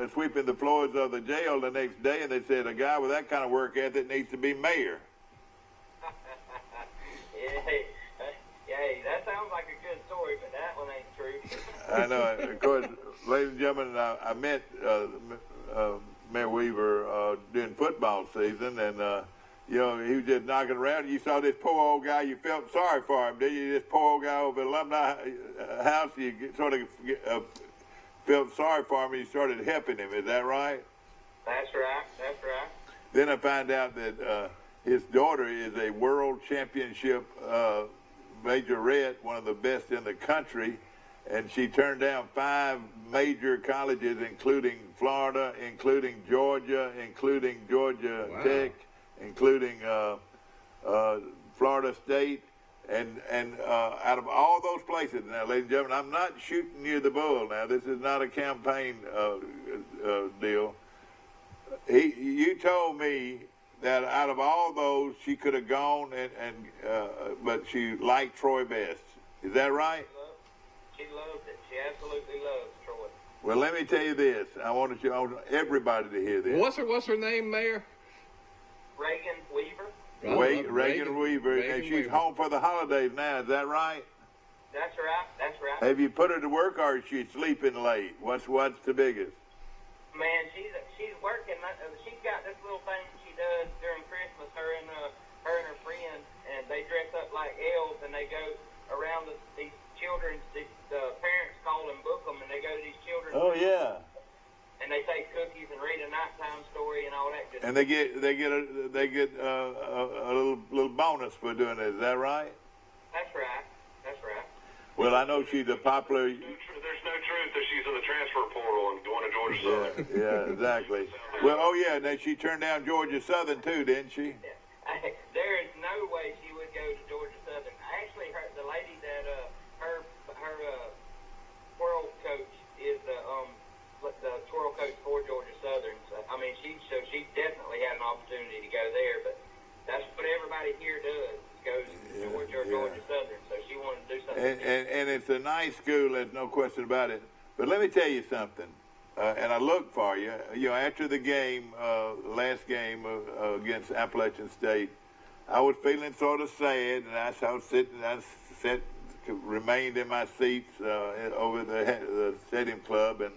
sweeping the floors of the jail the next day, and they said a guy with that kind of work ethic needs to be mayor. Yeah, that sounds like a good story, but that one ain't true. I know. Of course, ladies and gentlemen, I met Mayor Weaver during football season, and he was just knocking around. You saw this poor old guy. You felt sorry for him, did you? This poor old guy over at Alumni House. You sort of felt sorry for him, and you started helping him. Is that right? That's right. That's right. Then I found out that his daughter is a world championship majorette, one of the best in the country, and she turned down 5 major colleges, including Florida, including Georgia, including Georgia Tech, including Florida State, and out of all those places. Now, ladies and gentlemen, I'm not shooting near the bull. Now, this is not a campaign deal. You told me that out of all those, she could have gone, but she liked Troy best. Is that right? She loved it. She absolutely loves Troy. Well, let me tell you this. I want everybody to hear this. What's her name, Mayor? Reagan Weaver. Reagan Weaver, and she's home for the holidays now. Is that right? That's right. That's right. Have you put her to work, or is she sleeping late? What's the biggest? Man, she's working. She's got this little thing she does during Christmas. Her and her friends, and they dress up like elves, and they go around these children's. These parents call and book them, and they go to these children's. Oh yeah. And they take cookies and read a nighttime story and all that. And they get a little bonus for doing it. Is that right? That's right. That's right. Well, I know she's a popular. There's no truth that she's in the transfer portal and going to Georgia Southern. Yeah, exactly. Well, oh yeah, then she turned down Georgia Southern too, didn't she? Yeah. There is no way she would go to Georgia Southern. Actually, the lady that her twirl coach is the twirl coach for Georgia Southern. So, I mean, she definitely had an opportunity to go there, but that's what everybody here does. Goes to Georgia Southern, so she wanted to do something. And it's a nice school, there's no question about it. But let me tell you something, and I look for you. After the game, last game against Appalachian State, I was feeling sort of sad, and I remained in my seats over the stadium club, and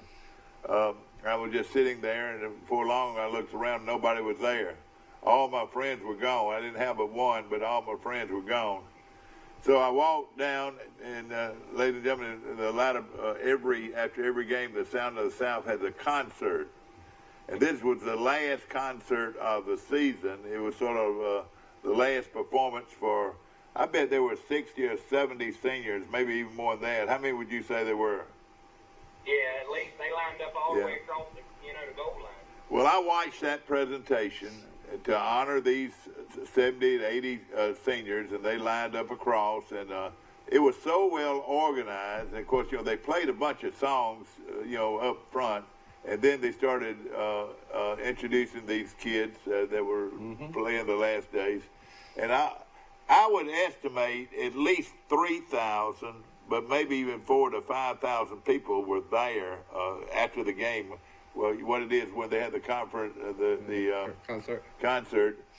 I was just sitting there, and before long I looked around, nobody was there. All my friends were gone. I didn't have but one, but all my friends were gone. So I walked down, and ladies and gentlemen, after every game, the Sound of the South has a concert. And this was the last concert of the season. It was sort of the last performance for, I bet there were 60 or 70 seniors, maybe even more than that. How many would you say there were? Yeah, at least they lined up all the way across the goal line. Well, I watched that presentation to honor these 70 to 80 seniors, and they lined up across, and it was so well organized. And of course, they played a bunch of songs, up front, and then they started introducing these kids that were playing the last days. And I would estimate at least 3,000, but maybe even 4,000 to 5,000 people were there after the game. Well, what it is, when they had the concert,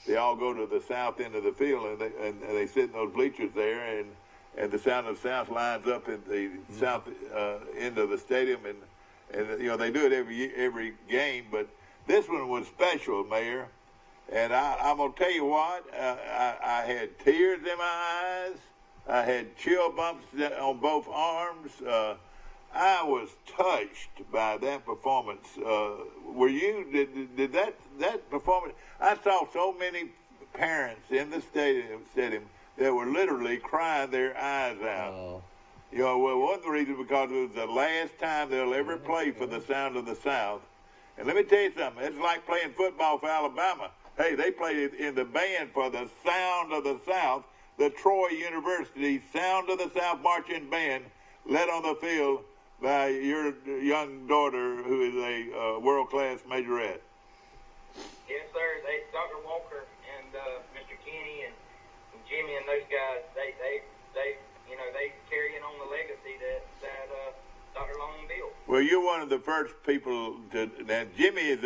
they all go to the south end of the field, and they sit in those bleachers there, and the Sound of the South lines up at the south end of the stadium, and they do it every game, but this one was special, Mayor. And I'm gonna tell you what, I had tears in my eyes, I had chill bumps on both arms. I was touched by that performance. Were you? Did that performance? I saw so many parents in the stadium that were literally crying their eyes out. Oh. Well, one of the reasons because it was the last time they'll ever play for the Sound of the South. And let me tell you something. It's like playing football for Alabama. Hey, they played in the band for the Sound of the South, the Troy University Sound of the South Marching Band, led on the field by your young daughter, who is a world-class majorette. Yes, sir. Dr. Walker and Mr. Kenny and Jimmy and those guys, they carrying on the legacy that Dr. Long Bill. Well, you're one of the first people to. Now, Jimmy is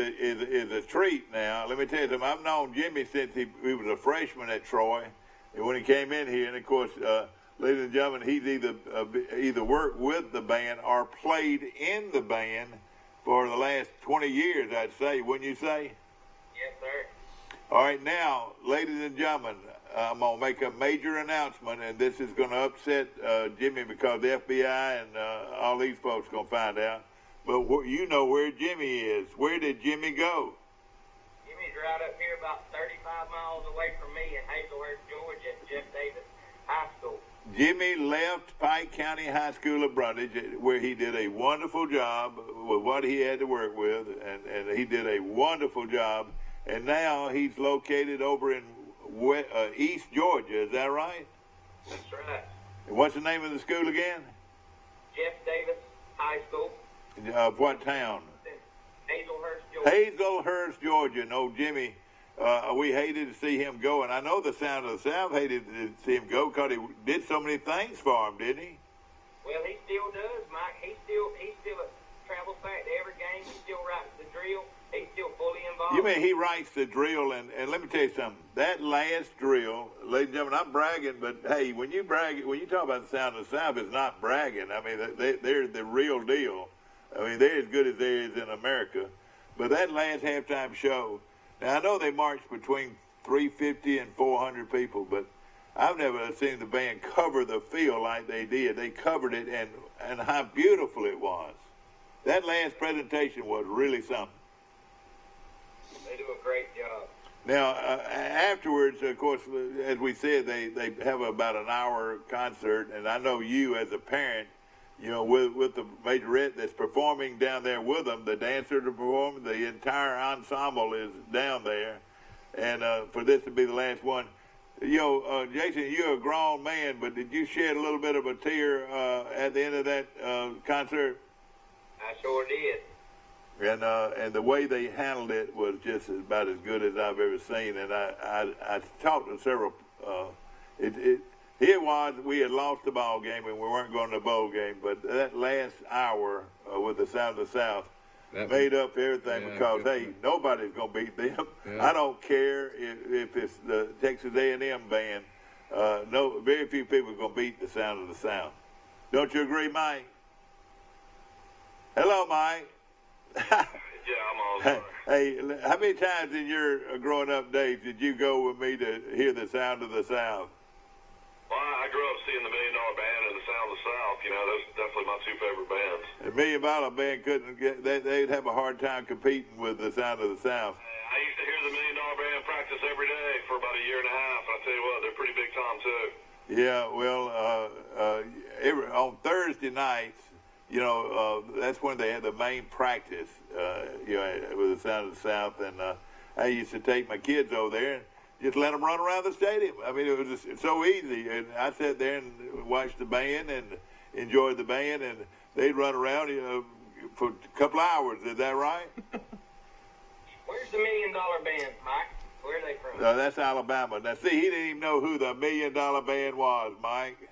a treat. Now, let me tell you something. I've known Jimmy since he was a freshman at Troy, and when he came in here, and of course, ladies and gentlemen, he's either worked with the band or played in the band for the last 20 years, I'd say. Wouldn't you say? Yes, sir. All right, now, ladies and gentlemen, I'm going to make a major announcement, and this is going to upset Jimmy because the FBI and all these folks going to find out. But you know where Jimmy is. Where did Jimmy go? Jimmy's right up here about 35 miles away from me in Hazelhurst, Georgia at Jeff Davis High School. Jimmy left Pike County High School of Brundage, where he did a wonderful job with what he had to work with, and he did a wonderful job. And now he's located over in East Georgia. Is that right? That's right. And what's the name of the school again? Jeff Davis High School. What town? Hazelhurst, Georgia. Hazelhurst, Georgia. No, Jimmy, we hated to see him go. And I know the Sound of the South hated to see him go because he did so many things for him, didn't he? Well, he still does, Mike. He still travels back to every game. He still writes the drill. He's still fully involved. You mean he writes the drill, and let me tell you something. That last drill, ladies and gentlemen, I'm bragging, but hey, when you talk about the Sound of the South, it's not bragging. I mean, they're the real deal. I mean, they're as good as there is in America. But that last halftime show, now I know they marched between 350 and 400 people, but I've never seen the band cover the field like they did. They covered it, and how beautiful it was. That last presentation was really something. They do a great job. Now, afterwards, of course, as we said, they have about an hour concert, and I know you as a parent, you know, with the majorette that's performing down there with them, the dancer to perform, the entire ensemble is down there, and for this to be the last one, you know, Jason, you're a grown man, but did you shed a little bit of a tear at the end of that concert? I sure did. And the way they handled it was just about as good as I've ever seen. And I talked to several. Here was we had lost the ball game and we weren't going to the bowl game, but that last hour with the Sound of the South made up for everything because hey, nobody's going to beat them. Yeah. I don't care if it's the Texas A&M band. No, very few people are going to beat the Sound of the South. Don't you agree, Mike? Hello, Mike. Yeah, I'm all sorry. Hey, how many times in your growing up days did you go with me to hear the Sound of the South? Well, I grew up seeing the $1 Million Band and the Sound of the South. You know, those are definitely my two favorite bands. The $1 Million Band couldn't get, they'd have a hard time competing with the Sound of the South. I used to hear the $1 Million Band practice every day for about a year and a half. And I tell you what, they're pretty big time too. Yeah, well, on Thursday nights, you know, that's when they had the main practice, you know, with the Sound of the South. And I used to take my kids over there and just let them run around the stadium. I mean, it was just so easy. And I sat there and watched the band and enjoyed the band. And they'd run around, you know, for a couple of hours. Is that right? Where's the $1 Million Band, Mike? Where are they from? That's Alabama. Now, see, he didn't even know who the $1 Million Band was, Mike.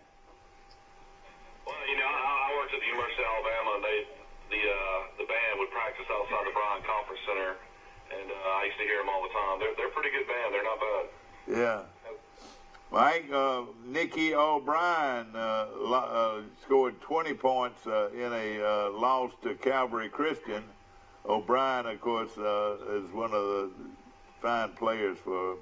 Well, you know, I worked at the University of Alabama, and the band would practice outside the Bryan Conference Center, and I used to hear them all the time. They're a pretty good band. They're not bad. Yeah. Mike, Nikki O'Brien scored 20 points in a loss to Calvary Christian. O'Brien, of course, is one of the fine players for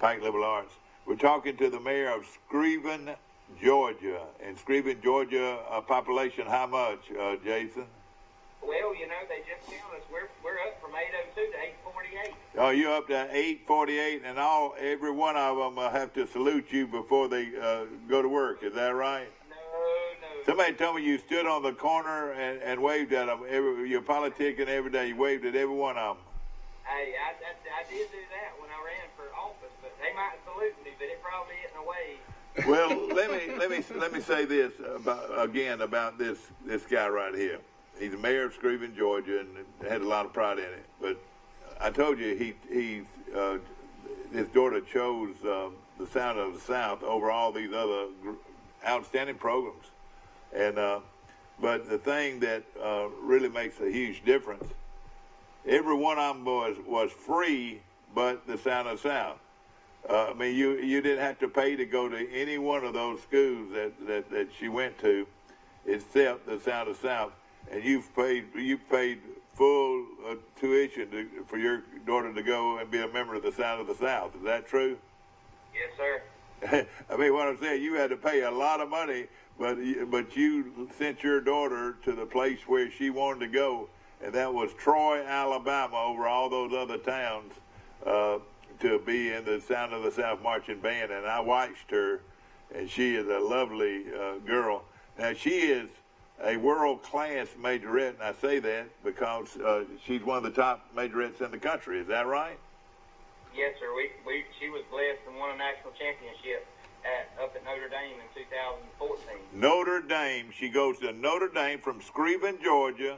Pike Liberal Arts. We're talking to the mayor of Screven, Georgia. And Screven, Georgia, population how much, Jason? Well, you know, they just count us. We're up from 802 to 848. Oh, you're up to 848, and every one of them have to salute you before they go to work. Is that right? No. Somebody told me you stood on the corner and waved at them. You're politicking every day. You waved at every one of them. Hey, I did do that when I ran for office, but they might salute me, but it probably isn't a wave. Well, let me say this about this guy right here. He's the mayor of Screven, Georgia, and had a lot of pride in it. But I told you his daughter chose the Sound of the South over all these other outstanding programs. And but the thing that really makes a huge difference, every one of them was free, but the Sound of the South. I mean, you didn't have to pay to go to any one of those schools that she went to, except the Sound of the South, and you paid full tuition for your daughter to go and be a member of the Sound of the South. Is that true? Yes, sir. I mean, what I'm saying, you had to pay a lot of money, but you sent your daughter to the place where she wanted to go, and that was Troy, Alabama, over all those other towns, to be in the Sound of the South marching band. And I watched her, and she is a lovely girl. Now, she is a world-class majorette, and I say that because she's one of the top majorettes in the country. Is that right? Yes, sir. She was blessed and won a national championship up at Notre Dame in 2014. Notre Dame. She goes to Notre Dame from Screven, Georgia,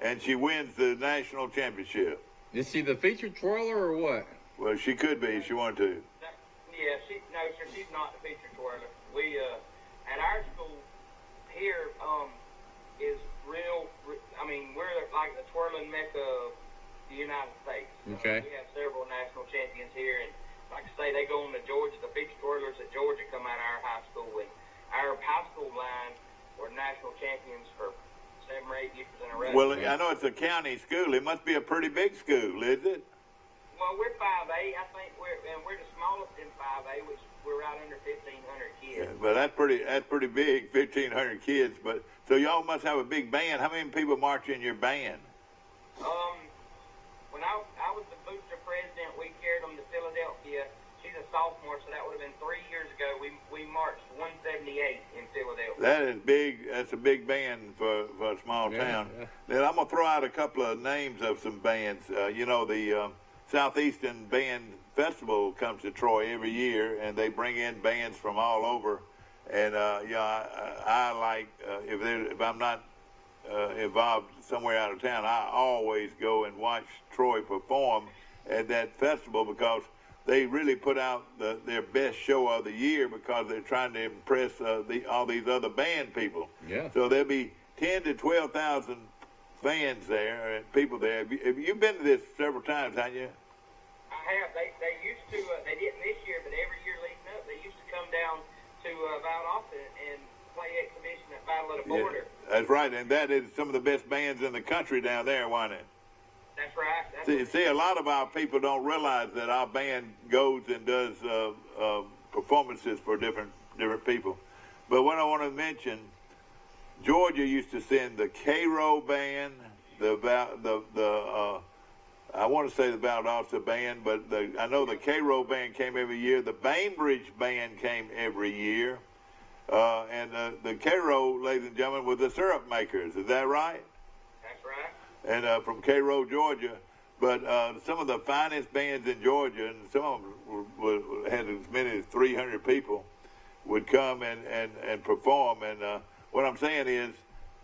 and she wins the national championship. Is she the featured twirler or what? Well, she could be if she wanted to. Yeah, no, sir, she's not the featured twirler. We, at our school here, is real, I mean, we're like the twirling mecca of the United States. Okay. We have several national champions here, and like I say, they go on to Georgia. The featured twirlers at Georgia come out of our high school, and our high school line were national champions for 7 or 8 years in a row. Well, I know it's a county school. It must be a pretty big school, is it? Well, we're 5A. I think we're the smallest in 5A, which we're right under 1,500 kids. Yeah, but that's pretty big, 1,500 kids. But so y'all must have a big band. How many people march in your band? When I was the booster president, we carried them to Philadelphia. She's a sophomore, so that would have been 3 years ago. We marched 178 in Philadelphia. That is big. That's a big band for a small town. Yeah. Then I'm gonna throw out a couple of names of some bands. You know, the Southeastern Band Festival comes to Troy every year, and they bring in bands from all over. And I like if I'm not involved somewhere out of town, I always go and watch Troy perform at that festival because they really put out their best show of the year because they're trying to impress all these other band people. Yeah. So there'll be 10 to 12,000 fans there and people there. Have you been to this several times, haven't you? I have. They used to. They didn't this year, but every year leading up, they used to come down to Valdosta and play exhibition at Battle of the Border. Yeah, that's right, and that is some of the best bands in the country down there, wasn't it? That's right. See, a lot of our people don't realize that our band goes and does performances for different people. But what I want to mention, Georgia used to send the Cairo band, I want to say the Valdosta band, but I know the Cairo band came every year. The Bainbridge band came every year. And the Cairo, ladies and gentlemen, were the syrup makers. Is that right? That's right. And from Cairo, Georgia. But some of the finest bands in Georgia, and some of them had as many as 300 people, would come and perform. And what I'm saying is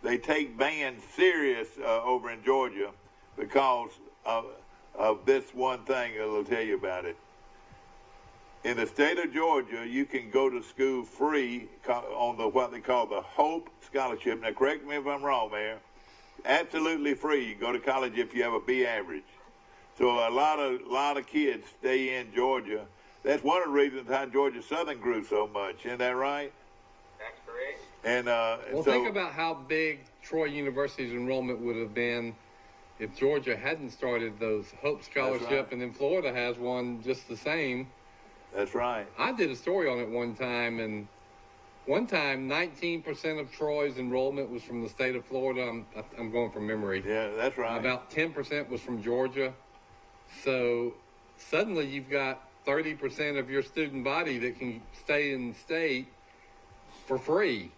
they take bands serious over in Georgia because of this one thing I'll tell you about it. In the state of Georgia, you can go to school free on what they call the Hope Scholarship. Now, correct me if I'm wrong, Mayor. Absolutely free. You go to college if you have a B average. So a lot of kids stay in Georgia. That's one of the reasons how Georgia Southern grew so much. Isn't that right? That's correct. And well, so, think about how big Troy University's enrollment would have been if Georgia hadn't started those Hope Scholarship, right. And then Florida has one just the same. That's right. I did a story on it one time, and 19% of Troy's enrollment was from the state of Florida. I'm going from memory. Yeah, that's right. About 10% was from Georgia. So suddenly you've got 30% of your student body that can stay in the state for free.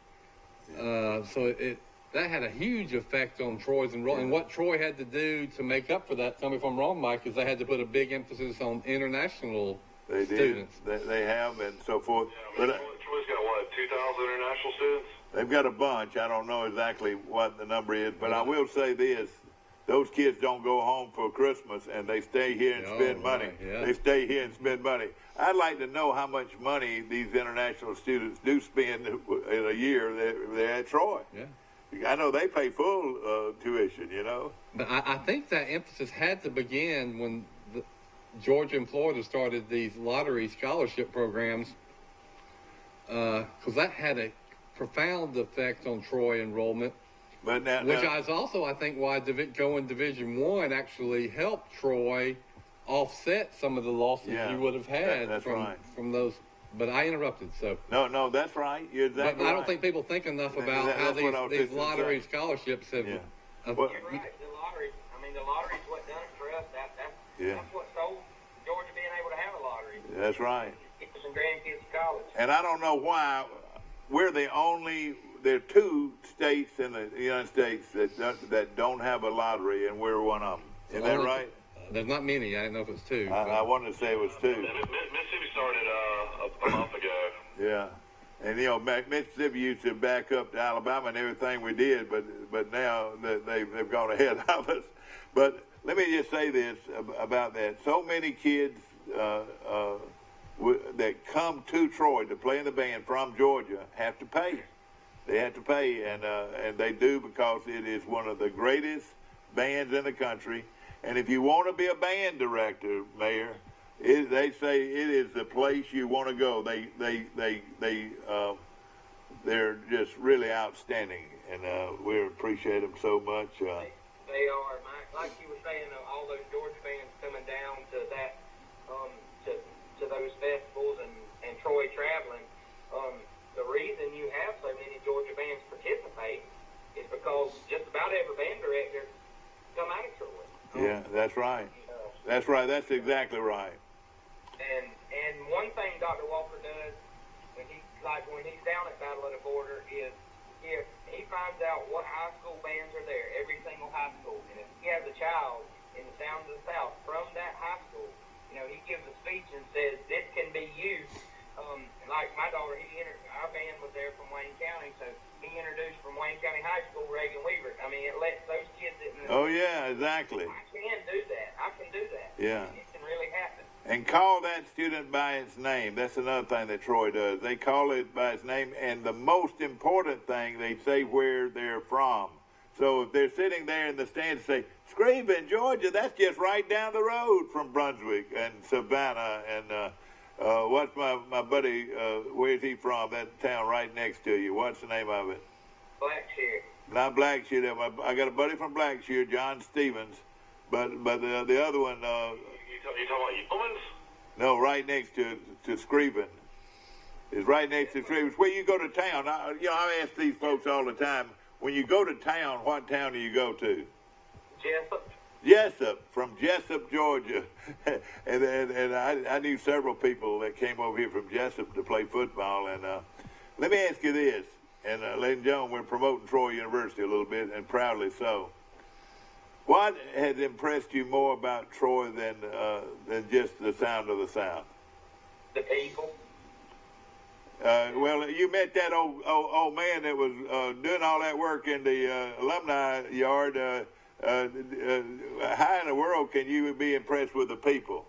So that had a huge effect on Troy's enrollment. And what Troy had to do to make up for that, tell me if I'm wrong, Mike, is they had to put a big emphasis on international students. They have, and so forth. Yeah, I mean, Troy's got, what, 2,000 international students? They've got a bunch. I don't know exactly what the number is, but I will say this. those kids don't go home for Christmas and they stay here and spend money. Right, yeah. They stay here and spend money. I'd like to know how much money these international students do spend in a year they're at Troy. Yeah. I know they pay full tuition, But I think that emphasis had to begin when Georgia and Florida started these lottery scholarship programs, because that had a profound effect on Troy enrollment. But now, Which is also, I think, why going Division I actually helped Troy offset some of the losses you would have had that's right. from those. But I interrupted, so. No, that's right. You're exactly But I don't right. think people think enough about how these lottery scholarships have. Yeah. You're right. The lottery. I mean, the lottery's what done it for us. That's what sold Georgia being able to have a lottery. That's right. Get some grandkids to college. And I don't know why we're the only. There are 2 states in the United States that don't have a lottery, and we're one of them. Isn't that right? There's not many. I didn't know if it's 2. I wanted to say it was 2. Mississippi started a month ago. Yeah. And, Mississippi used to back up to Alabama and everything we did, but now they've gone ahead of us. But let me just say this about that. So many kids that come to Troy to play in the band from Georgia have to pay. They have to pay, and they do because it is one of the greatest bands in the country. And if you want to be a band director, Mayor, they say it is the place you want to go. They're just really outstanding, and we appreciate them so much. They are, Mike. Like you were saying, all those Georgia fans coming down to that, to those festivals and Troy traveling. The reason you have so many Georgia bands participate is because just about every band director come out of Troy. Yeah, that's right. That's right. That's exactly right. And one thing Dr. Walker does when he's down at Battle of the Border is if he finds out what high school bands are there, every single high school, and if he has a child in the Sounds of the South from that high school, he gives a speech and says this can be used. Like my daughter, our band was there from Wayne County, so he introduced from Wayne County High School Reagan Weaver. I mean, it lets those kids in. Oh yeah, exactly. I can do that. I can do that. Yeah. It can really happen. And call that student by its name. That's another thing that Troy does. They call it by its name, and the most important thing, they say where they're from. So if they're sitting there in the stands, say, Screven, Georgia, that's just right down the road from Brunswick and Savannah and what's my buddy, where's he from? That town right next to you. What's the name of it? Blackshear. Not Blackshear. I got a buddy from Blackshear, John Stevens. But the other one... You talking about Yeomans? No, right next to Screven. It's right next to Screven. It's where you go to town. I ask these folks all the time, when you go to town, what town do you go to? Jessup, from Jessup, Georgia. and I knew several people that came over here from Jessup to play football. And let me ask you this, and ladies and gentlemen, we're promoting Troy University a little bit, and proudly so. What has impressed you more about Troy than just the sound of the South? The people. Well, you met that old man that was doing all that work in the alumni yard. How in the world can you be impressed with the people?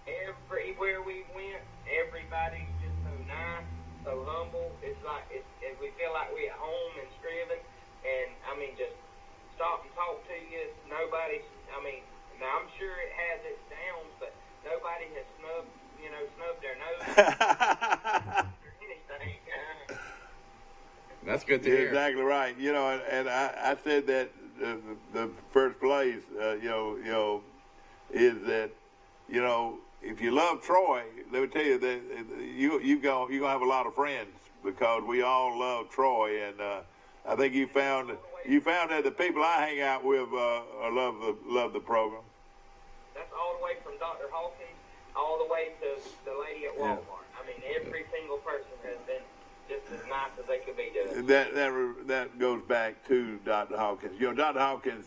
Everywhere we went, everybody's just so nice, so humble. It's like we feel like we're at home in Scriven, and I mean, just stop and talk to you. Nobody. I mean, now I'm sure it has its downs, but nobody has snubbed their nose or anything. That's good to hear. Exactly right. And I said that the first place, is that, if you love Troy, let me tell you that you're gonna have a lot of friends because we all love Troy, and I think you found that the people I hang out with love the program. That's all the way from Dr. Hawkins all the way to the lady at Walmart. I mean, every single person has been just as nice as they could be doing. That goes back to Dr. Hawkins. Dr. Hawkins,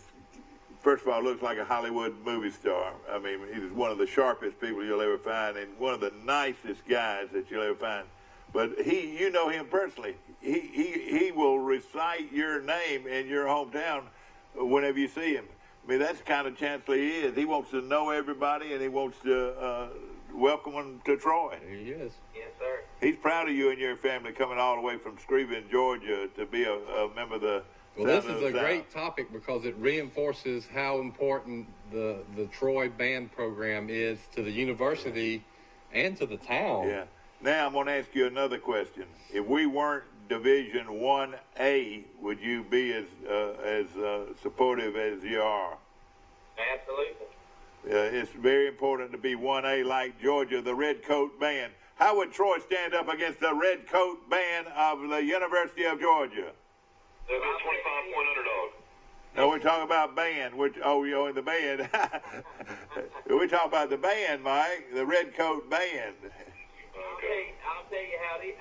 first of all, looks like a Hollywood movie star. I mean, he's one of the sharpest people you'll ever find, and one of the nicest guys that you'll ever find. But you know him personally. He will recite your name in your hometown whenever you see him. I mean, that's the kind of chancellor he is. He wants to know everybody, and he wants to welcome them to Troy. He is. Yes, sir. He's proud of you and your family coming all the way from Screven, Georgia, to be a member of the. Well, this is a great topic because it reinforces how important the Troy band program is to the university and to the town. Yeah. Now I'm going to ask you another question. If we weren't Division 1A, would you be as supportive as you are? Absolutely. It's very important to be 1A like Georgia, the Red Coat Band. How would Troy stand up against the Red Coat Band of the University of Georgia? They'll be a 25-point underdog. No, we're talking about band. In the band. We're talking about the band, Mike, the Red Coat Band.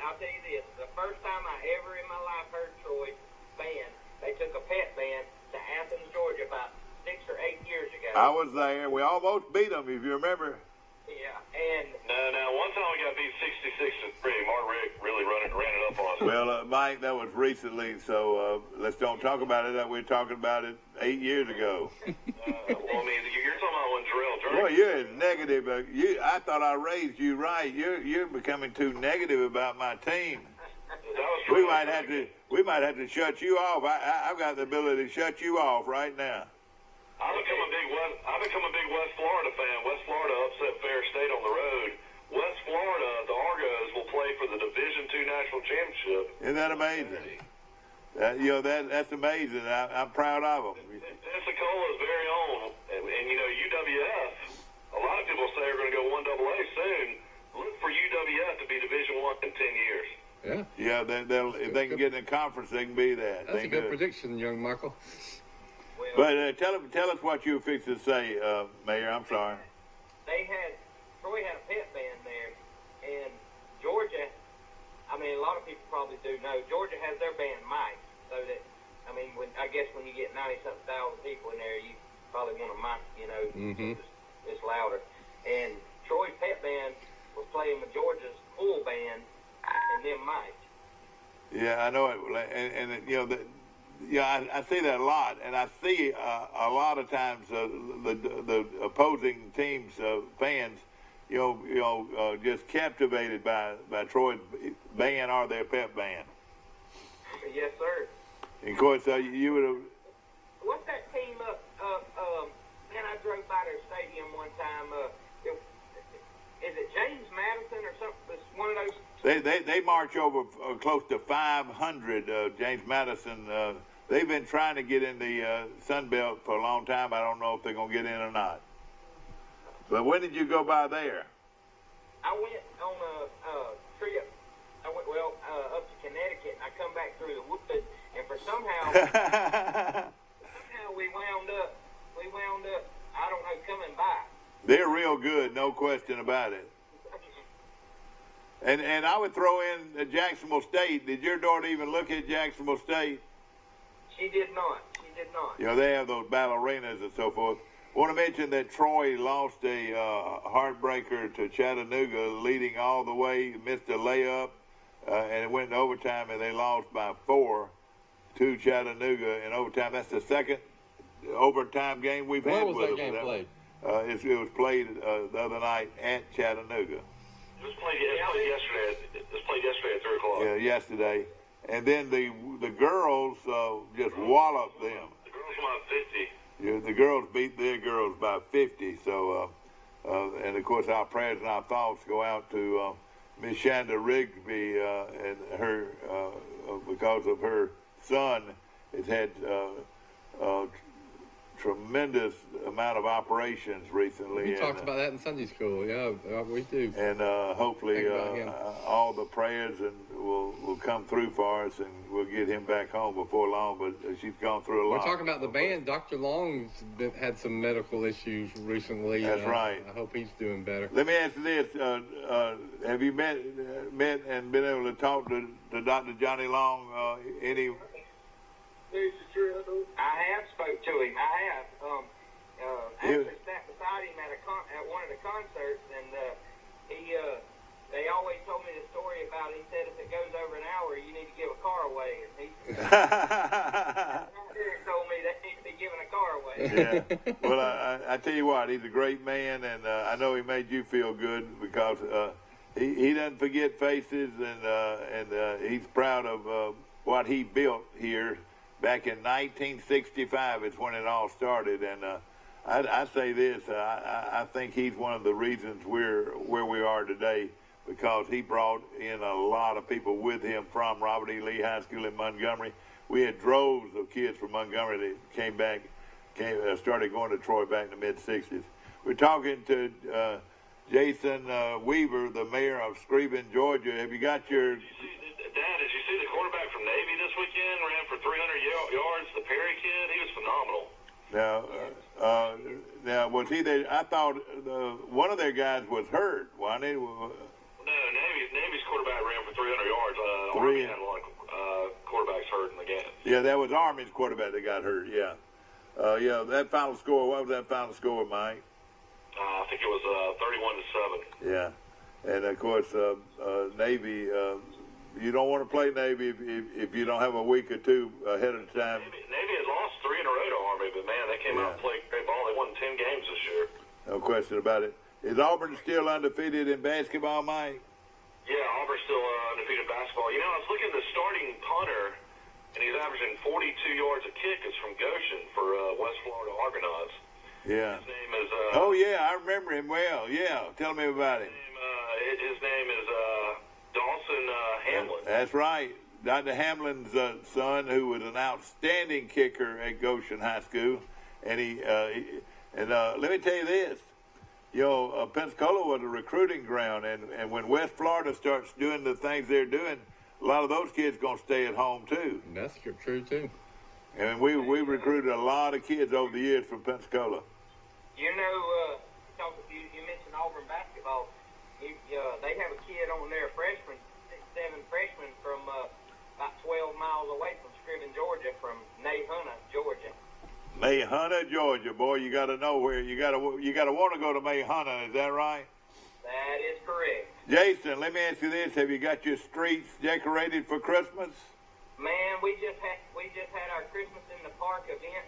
I'll tell you this. The first time I ever in my life heard Troy band, they took a pet band to Athens, Georgia, about 6 or 8 years ago. I was there. We almost beat them, if you remember. Yeah, and No, one time we got beat 66-3. Mark Rick really ran it up on us. Well, Mike, that was recently, so let's don't talk about it. We're talking about it 8 years ago. Well, I mean, you're talking about when Jarrell Well, you're as negative. I thought I raised you right. You're becoming too negative about my team. We might have to shut you off. I've got the ability to shut you off right now. I've become a big West Florida fan. West Florida upset Fair State on the road. West Florida, the Argos will play for the Division II National Championship. Isn't that amazing? That's amazing. I'm proud of them. Pensacola's very own, and UWF. A lot of people say we're going to go 1AA soon. Look for UWF to be Division I in 10 years. Yeah. Yeah, if they can get in the conference, they can be that. That's a good prediction, young Michael. But tell us what you were fixing to say, Mayor. I'm sorry. Troy had a pet band there, and Georgia, I mean, a lot of people probably do know, Georgia has their band mics, so that, I mean, when you get 90-something thousand people in there, you probably want a mic, it's louder. And Troy's pet band was playing with Georgia's full band and them mics. Yeah, I know it, I see that a lot, and I see a lot of times the opposing teams' fans, just captivated by Troy's band or their pep band. Yes, sir. And of course, you would have. What's that team up? Man, I drove by their stadium one time. Is it James Madison or something? It's one of those. They march over close to 500. James Madison. They've been trying to get in the Sun Belt for a long time. I don't know if they're going to get in or not. But when did you go by there? I went on a trip. I went up to Connecticut, and I come back through the woods, and somehow we wound up. I don't know, coming by. They're real good, no question about it. And I would throw in Jacksonville State. Did your daughter even look at Jacksonville State? She did not. They have those ballerinas and so forth. I want to mention that Troy lost a heartbreaker to Chattanooga, leading all the way, missed a layup, and it went to overtime, and they lost by 4 to Chattanooga in overtime. That's the second overtime game we've had with them. Where was that game played? It was played the other night at Chattanooga. It was played yesterday at 3 o'clock. Yeah, yesterday. And then the girls just walloped them. The girls won 50. Yeah, the girls beat their girls by 50. So, and of course, our prayers and our thoughts go out to Miss Shanda Rigsby and her because of her son has had tremendous amount of operations recently. We talked about that in Sunday school. Yeah, we do. And hopefully all the prayers will come through for us, and we'll get him back home before long. But she's gone through a lot. We're talking about the band. Dr. Long's had some medical issues recently. That's right. I hope he's doing better. Let me ask you this: have you met and been able to talk to Dr. Johnny Long? Any? I have spoke to him. I have. Actually sat beside him at one of the concerts, and they always told me the story about. He said if it goes over an hour, you need to give a car away. And he told me they need to be giving a car away. Yeah. Well, I tell you what, he's a great man, and I know he made you feel good because he doesn't forget faces, and he's proud of what he built here back in 1965. It's when it all started, and I say this: I think he's one of the reasons we're where we are today, because he brought in a lot of people with him from Robert E. Lee High School in Montgomery. We had droves of kids from Montgomery that came back, started going to Troy back in the mid-'60s. We're talking to Jason Weaver, the mayor of Screven, Georgia. Have you got your... Dad, did you see the quarterback from Navy this weekend? Ran for 300 yards, the Perry kid. He was phenomenal. Now, was he there? I thought one of their guys was hurt, wasn't he? No, Navy's quarterback ran for 300 yards. Army had a lot of quarterbacks hurt in the game. Yeah, that was Army's quarterback that got hurt, yeah. Yeah, that final score, what was that final score, Mike? I think it was 31-7. Yeah, and of course, Navy, you don't want to play Navy if you don't have a week or two ahead of time. Navy had lost 3 in a row to Army, but man, they came out and played great ball. They won 10 games this year. No question about it. Is Auburn still undefeated in basketball, Mike? Yeah, Auburn's still undefeated basketball. You know, I was looking at the starting punter, and he's averaging 42 yards a kick. It's from Goshen for West Florida Argonauts. Yeah. His name is... oh, yeah, I remember him well. Yeah, tell me about him. His name is Dawson Hamlin. That's right. Dr. Hamlin's son, who was an outstanding kicker at Goshen High School. And let me tell you this. You know, Pensacola was a recruiting ground, and when West Florida starts doing the things they're doing, a lot of those kids going to stay at home, too. That's true, too. And we recruited a lot of kids over the years from Pensacola. You know, you mentioned Auburn basketball. They have a kid on there, a freshman, 6'7" freshman from about 12 miles away from Scriven, Georgia, from Nahunta, Georgia. Nahunta, Georgia, boy, you got to know where you got to want to go to Nahunta. Is that right? That is correct. Jason, let me ask you this: have you got your streets decorated for Christmas? Man, we just had our Christmas in the Park event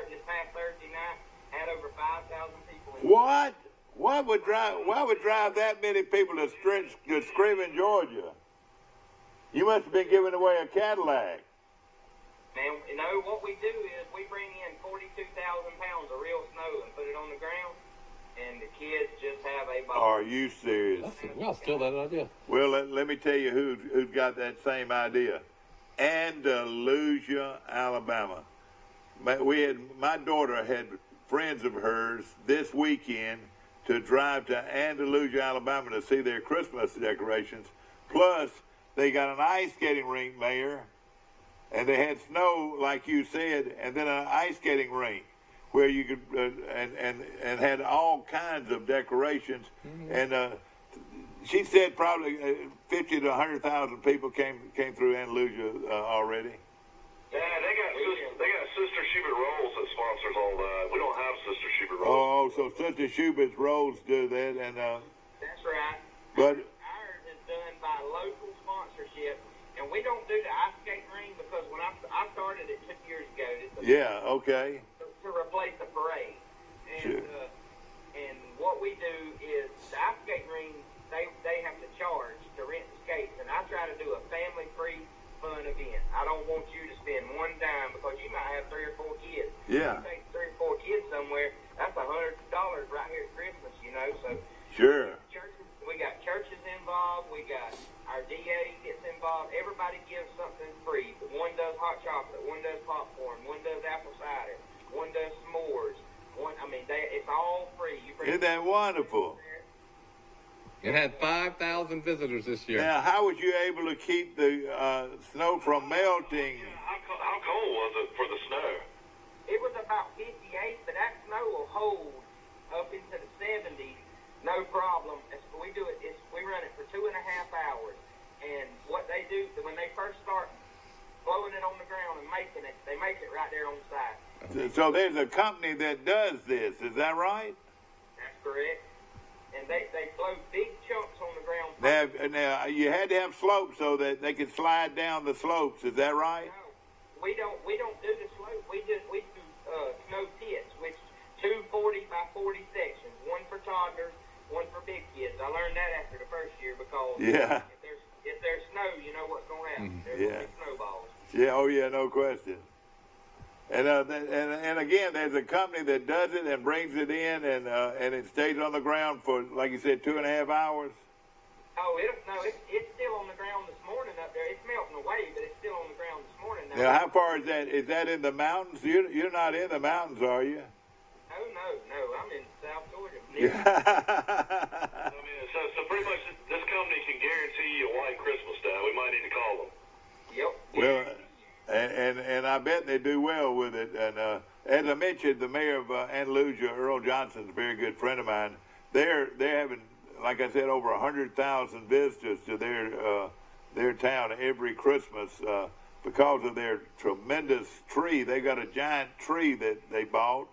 this past Thursday night. Had over 5,000 people. What? Why would drive that many people to Scriven, Georgia? You must have been giving away a Cadillac. Man, you know, what we do is we bring in 42,000 pounds of real snow and put it on the ground, and the kids just have a ball. Are you serious? I'll steal that idea. Well, let me tell you who's got that same idea. Andalusia, Alabama. My daughter had friends of hers this weekend to drive to Andalusia, Alabama to see their Christmas decorations. Plus, they got an ice skating rink, Mayor. And they had snow, like you said, and then an ice skating rink where you could and had all kinds of decorations. Mm-hmm. And she said probably 50 to 100,000 people came through Andalusia already. Yeah, they got Sister Schubert Rolls that sponsors all that. We don't have Sister Schubert Rolls. Oh, so Sister Schubert's Rolls do that, and that's right. But ours is done by local sponsorship. And we don't do the ice skating ring because when I started it 2 years ago. Yeah, okay. To replace the parade. And, sure. And what we do is the ice skating ring, they have to charge to rent the skates. And I try to do a family-free fun event. I don't want you to spend one dime because you might have 3 or 4 kids. Yeah. You take 3 or 4 kids somewhere, that's $100 right here at Christmas, you know. So sure. We got churches involved. We got our DA gets involved. Everybody gives something free. One does hot chocolate. One does popcorn. One does apple cider. One does s'mores. It's all free. Isn't that wonderful? It had 5,000 visitors this year. Now, how was you able to keep the snow from melting? How cold was it for the snow? It was about 58, but that snow will hold up into the 70s. No problem. We run it for 2.5 hours. And what they do, when they first start blowing it on the ground and making it, they make it right there on the side. So there's a company that does this. Is that right? That's correct. And they blow big chunks on the ground. Now, you had to have slopes so that they could slide down the slopes. Is that right? No, we don't do the slope. We do snow pits, which 240 by 40 sections, one for toddlers, one for big kids. I learned that after the first year because Yeah. if there's snow, you know what's going to happen. There's Yeah. going to be snowballs. Yeah, oh yeah, no question. And again, there's a company that does it and brings it in, and it stays on the ground for, like you said, 2.5 hours. Oh, it's still on the ground this morning up there. It's melting away, but it's still on the ground this morning. Now, how far is that? Is that in the mountains? You're not in the mountains, are you? No. I'm in South Georgia. Yeah. I mean, so pretty much this company can guarantee you a white Christmas now. We might need to call them. Yep. Well, and I bet they do well with it. And as I mentioned, the mayor of Andalusia, Earl Johnson, is a very good friend of mine. They're having, like I said, over 100,000 visitors to their town every Christmas because of their tremendous tree. They got a giant tree that they bought,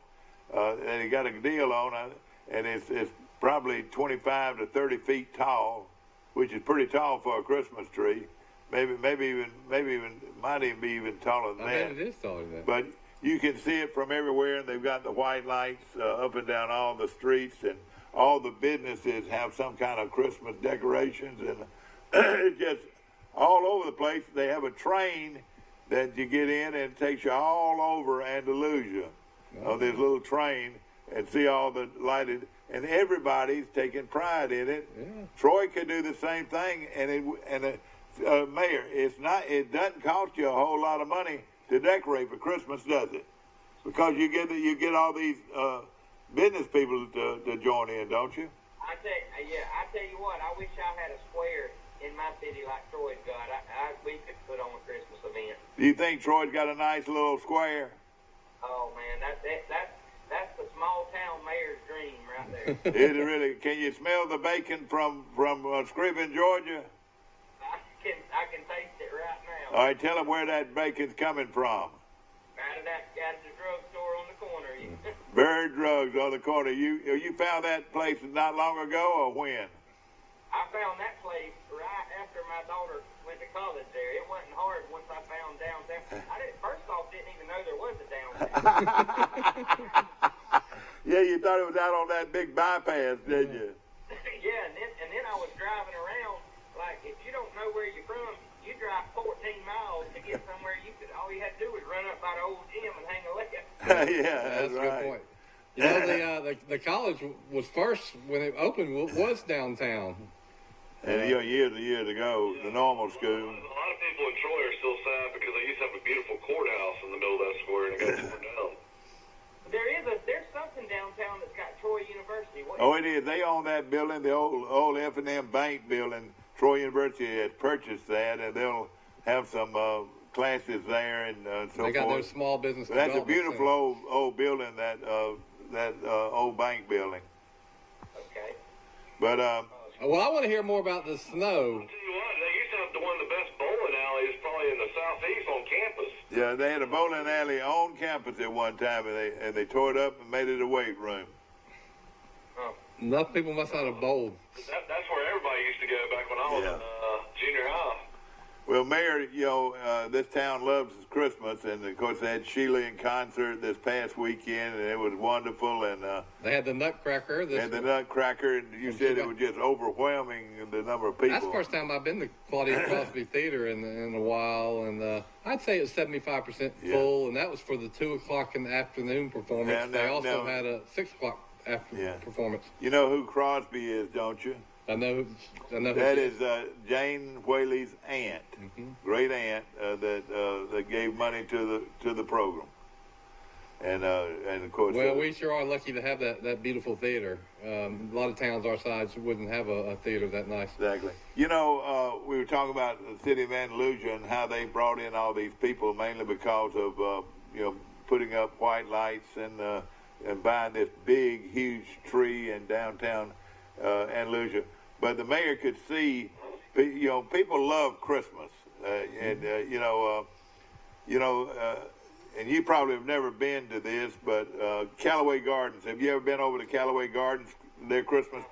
and they got a deal on it, and it's probably 25 to 30 feet tall, which is pretty tall for a Christmas tree. Maybe even might even be even taller than I that. bet it is taller than that. But you can see it from everywhere, and they've got the white lights up and down all the streets, and all the businesses have some kind of Christmas decorations, and it's just all over the place. They have a train that you get in, and it takes you all over Andalusia on this little train, and see all the lighted, and everybody's taking pride in it. Yeah. Troy could do the same thing, Mayor, it doesn't cost you a whole lot of money to decorate for Christmas, does it? Because you get all these business people to join in, don't you? I tell you what, I wish I had a square in my city like Troy's got. We could put on a Christmas event. Do you think Troy's got a nice little square? Oh man, that's the small town mayor's dream right there. Is it really? Can you smell the bacon from Scriven, Georgia? I can taste it right now. All right, tell them where that bacon's coming from. Out of the drugstore on the corner. Bird Drugs on the corner. You found that place not long ago, or when? I found that place right after my daughter went to college there. It wasn't hard once I found downtown. First off, didn't even know there was a downtown. Yeah, you thought it was out on that big bypass, didn't you? Yeah, and then I was driving around. Like, if you don't know where you're from, you drive 14 miles to get somewhere. All you had to do was run up by the old gym and hang a left. Yeah, That's a right. good point. You know, the college was first when it opened was downtown. And years ago, the normal school. A lot of people in Troy are still sad because they used to have a beautiful courthouse in the middle of that square and it got torn down. There's something downtown that's got Troy University. Oh, it is. They own that building, the old F&M Bank building. Troy University has purchased that, and they'll have some classes there and so forth. They got their small business. But that's a development beautiful center. old building, that old bank building. Okay. But Well, I want to hear more about the snow. I'll tell you what, they used to have one of the best bowling alleys probably in the southeast on campus. yeah, they had a bowling alley on campus at one time, and they tore it up and made it a weight room. Enough people must not have bowled. That's where everybody used to go back when I was in junior high. Well, Mayor, this town loves Christmas, and of course they had Sheila in concert this past weekend, and it was wonderful. And They had the Nutcracker. and the Nutcracker, and you said it was just overwhelming the number of people. That's the first time I've been to Claudia Crosby Theater in a while, and I'd say it's 75% full, and that was for the 2:00 in the afternoon performance. Yeah, they also now- had a 6:00 after performance. You know who Crosby is, don't you? I know. Who That she is Jane Whaley's aunt, great aunt that gave money to the program, and of course. Well, we sure are lucky to have that beautiful theater. A lot of towns our size wouldn't have a theater that nice. Exactly. We were talking about the city of Andalusia and how they brought in all these people mainly because of putting up white lights and buying this big, huge tree in downtown Andalusia. But the mayor could see, people love Christmas, and and you probably have never been to this, but Callaway Gardens. Have you ever been over to Callaway Gardens? Their Christmas.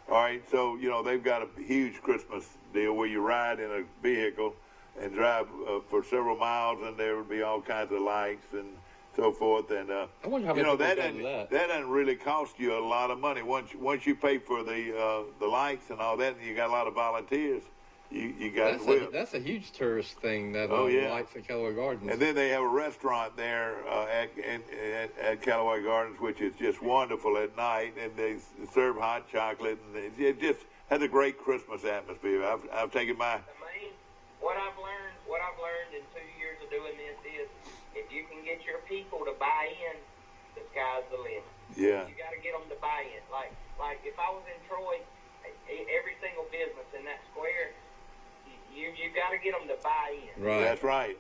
All right, so they've got a huge Christmas deal where you ride in a vehicle and drive for several miles, and there would be all kinds of lights and so forth. And I wonder how you many know, people go to that. that doesn't really cost you a lot of money. Once you pay for the lights and all that, and you got a lot of volunteers, you got it with. That's a huge tourist thing, that yeah. lights at Callaway Gardens. And then they have a restaurant there at Callaway Gardens, which is just wonderful at night, and they serve hot chocolate, and it just has a great Christmas atmosphere. I've taken my. What I've learned in 2 years of doing this is, if you can get your people to buy in, the sky's the limit. Yeah. You got to get them to buy in. Like if I was in Troy, every single business in that square, you got to get them to buy in. Right. That's right.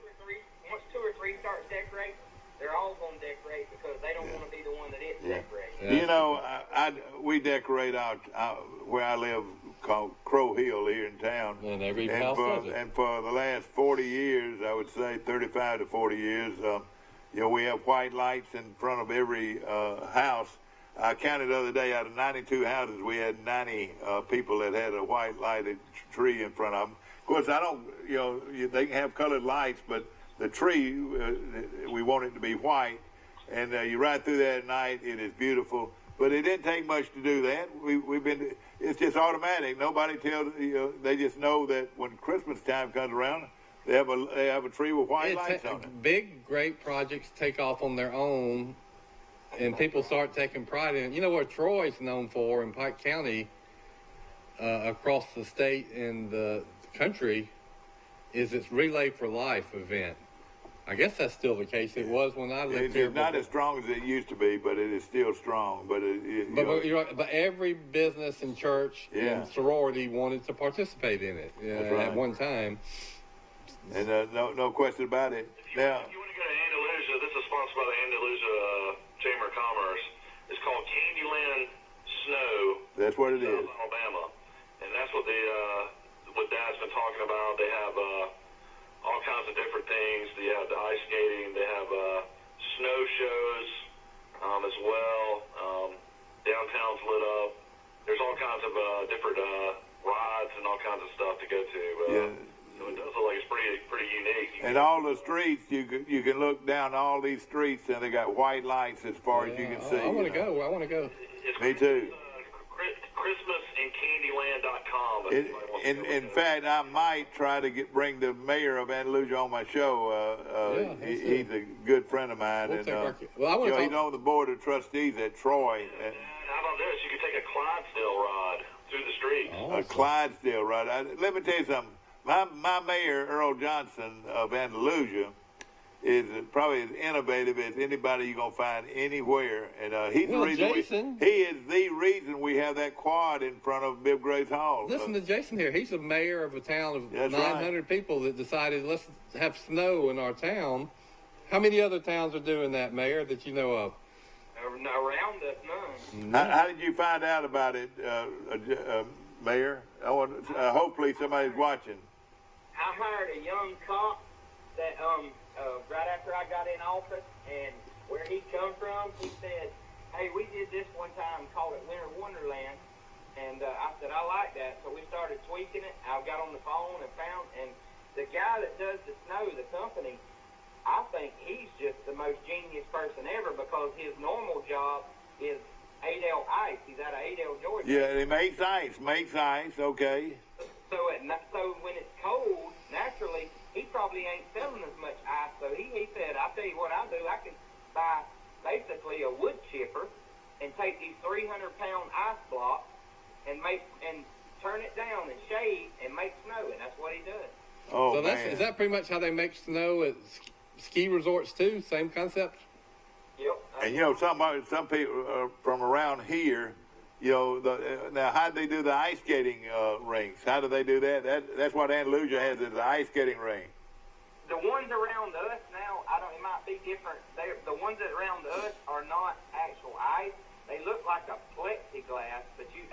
Once two or three starts decorating, they're all going to decorate because they don't want to be the one that isn't decorating. Yeah. You know, we decorate out where I live, called Crow Hill here in town. And every house does it. And for the last 40 years, I would say 35 to 40 years, you know, we have white lights in front of every house. I counted the other day, out of 92 houses, we had 90 people that had a white lighted tree in front of them. Of course, I don't, you know, they can have colored lights, but the tree, we want it to be white. And you ride through that at night, it is beautiful. But it didn't take much to do that. It's just automatic. Nobody tells, you know, they just know that when Christmas time comes around, they have a tree with white lights on it. Big, great projects take off on their own, and people start taking pride in it. You know what Troy's known for in Pike County, across the state and the country, is its Relay for Life event. I guess that's still the case. It was when I lived here. It's not as strong as it used to be, but it is still strong. But but every business and church and sorority wanted to participate in it at one time. And no question about it. Now, if you want to go to Andalusia, this is sponsored by the Andalusia Chamber of Commerce. It's called Candyland Snow. That's what it is. South Alabama, and that's what what Dad's been talking about. They have all kinds of different things. They have the ice skating. They have snow shows as well. Downtown's lit up. There's all kinds of different rides and all kinds of stuff to go to. So it does look like it's pretty unique. And all the streets, you can look down all these streets, and they got white lights as far as you can see. I want to go. I want to go. Me too. ChristmasandCandyland.com. In fact, I might try to bring the mayor of Andalusia on my show. He's a good friend of mine, and he's on the board of trustees at Troy. How about this? You could take a Clydesdale ride through the streets. A Clydesdale ride. Let me tell you something. My mayor, Earl Johnson of Andalusia, is probably as innovative as anybody you're going to find anywhere. And he's the reason he is the reason we have that quad in front of Bibb Graves Hall. Listen to Jason here. He's a mayor of a town of 900 people that decided, let's have snow in our town. How many other towns are doing that, Mayor, that you know of? Around us, none. How did you find out about it, Mayor? Hopefully somebody's watching. I hired a young cop that right after I got in office, and where he come from, he said, hey, we did this one time, called it Winter Wonderland, and I said, I like that, so we started tweaking it. I got on the phone and found, and the guy that does the snow, the company, I think he's just the most genius person ever, because his normal job is 8L Ice. He's out of 8L, Georgia. Yeah, he makes ice, okay. So when it's cold, naturally, he probably ain't selling as much ice. So he said, I'll tell you what I'll do. I can buy basically a wood chipper and take these 300-pound ice blocks and turn it down and shade and make snow, and that's what he does. Oh, so is that pretty much how they make snow at ski resorts too? Same concept? Yep. And you know, some people from around here, you know, now how do they do the ice skating rinks? How do they do that? That's what Andalusia has, is the ice skating rink. The ones around us now, it might be different. The ones that around us are not actual ice. They look like a plexiglass, but you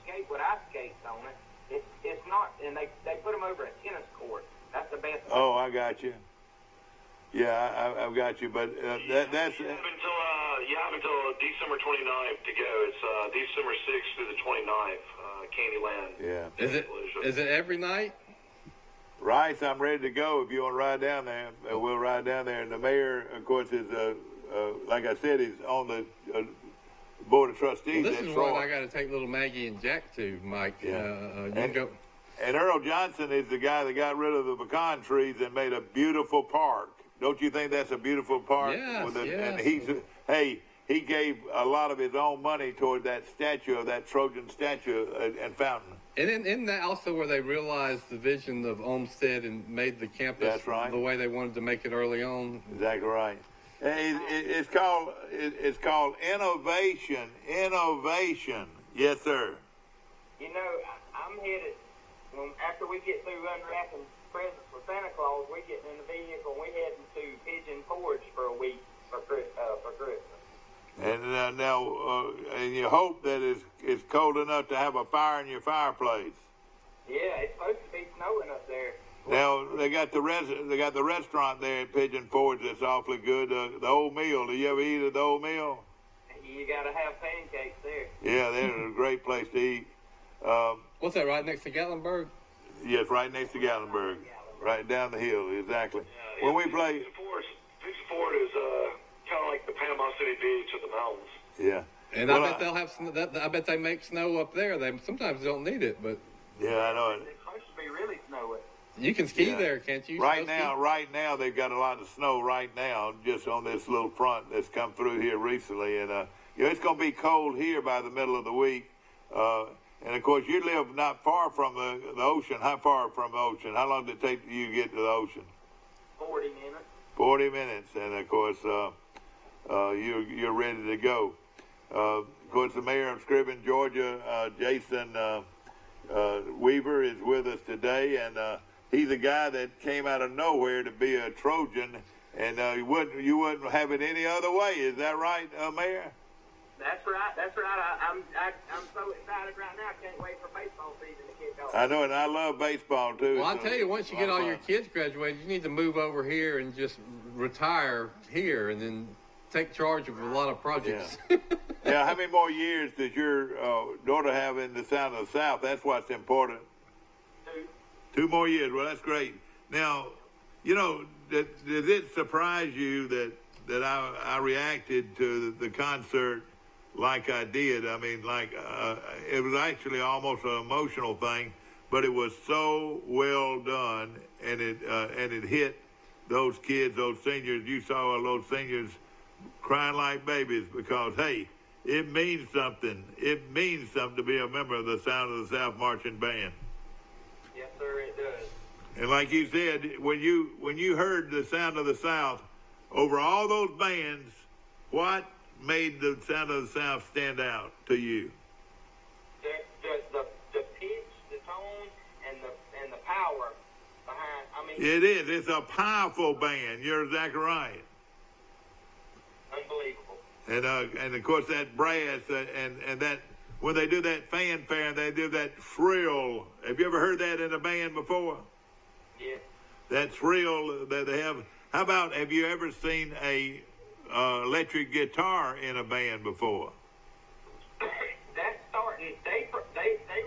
skate with ice skates on it. It's not, and they put them over a tennis court. That's the best. Oh, I got you. Yeah, I've got you, but that's. You have until December 29th to go. It's December 6th through the 29th, Candyland. Yeah. Is it every night? Rice, I'm ready to go. If you want to ride down there, we'll ride down there. And the mayor, of course, is like I said, he's on the board of trustees. Well, this at is Troy. what I got to take little Maggie and Jack to, Mike. Yeah. You go. And Earl Johnson is the guy that got rid of the pecan trees and made a beautiful park. Don't you think that's a beautiful park? Yes, And yes. he gave a lot of his own money toward that statue of that Trojan statue and fountain. And in that also where they realized the vision of Olmsted and made the campus That's right. the way they wanted to make it early on. Exactly right. It's called innovation. Innovation. Yes, sir. You know, I'm headed, after we get through unwrapping presents for Santa Claus, we get in the vehicle and we heading to Pigeon Forge for a week for Christmas. And and you hope that it's cold enough to have a fire in your fireplace. Yeah, it's supposed to be snowing up there. Now they got the restaurant there at Pigeon Forge that's awfully good. The Old Mill. Do you ever eat at the Old Mill? You got to have pancakes there. Yeah, they're a great place to eat. What's that, right next to Gatlinburg? Yes, right next to Gatlinburg, right down the hill. Exactly. When we play, Pigeon Forge is kind of like the Panama City Beach of the mountains. yeah. And I bet they'll have I bet they make snow up there. They sometimes don't need it, but Yeah, I know it. It's supposed to be really snowing. you can ski Yeah. there, can't you? Right Snow ski? now they've got a lot of snow right now, just on this little front that's come through here recently, and it's going to be cold here by the middle of the week. And of course, you live not far from the ocean. How far from the ocean? How long did it take you to get to the ocean? 40 minutes. 40 minutes, and of course, you're ready to go. Of course, the mayor of Scriven, Georgia, Jason Weaver, is with us today, and he's a guy that came out of nowhere to be a Trojan, and you wouldn't have it any other way. Is that right, Mayor? That's right. I'm so excited right now. I can't wait for baseball season to kick off. I know, and I love baseball too. Well, I'll tell you, once you get all your kids. kids graduated, you need to move over here and just retire here and then take charge of a lot of projects. Yeah, how many more years does your daughter have in the Sound of the South? That's what's important. 2 more years. Well, that's great. Now, did it surprise you that I reacted to the concert like I did? I mean, it was actually almost an emotional thing, but it was so well done, and it hit those kids, those seniors. You saw those seniors crying like babies because, hey, it means something. It means something to be a member of the Sound of the South Marching Band. Yes, sir, it does. And like you said, when you heard the Sound of the South over all those bands, what made the Sound of the South stand out to you? The pitch, the tone, and the power behind. I mean, It is. It's a powerful band. You're exactly right. unbelievable. And of course that brass and that when they do that fanfare, they do that shrill. Have you ever heard that in a band before? Yeah. That shrill that they have. How about, have you ever seen a electric guitar in a band before? That's starting. They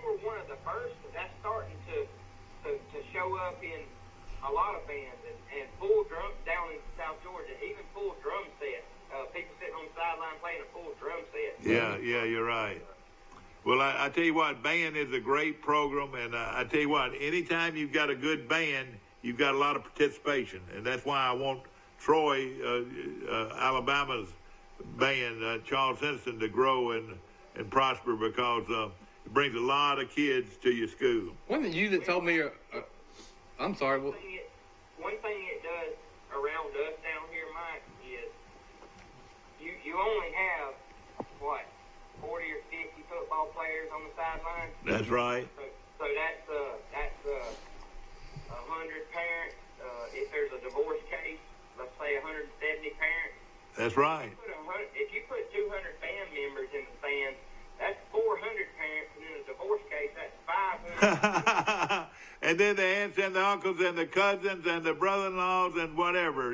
were one of the first. But that's starting to show up in a lot of bands and full drum down in South Georgia. Even full drum sets. People sitting on the sideline playing a full drum set. Yeah, you're right. Well, I tell you what, band is a great program, and I tell you what, anytime you've got a good band, you've got a lot of participation, and that's why I want Troy, Alabama's band, Charles Henson, to grow and prosper because it brings a lot of kids to your school. Wasn't it you that told me? I'm sorry. Well, One thing it does around us down here, Mike, is you only have, 40 or 50 football players on the sideline. That's right. So that's 100 parents. If there's a divorce case, let's say 170 parents. That's right. If you put 200 band members in the band, that's 400 parents, and in a divorce case, that's 500. And then the aunts and the uncles and the cousins and the brother-in-laws and whatever,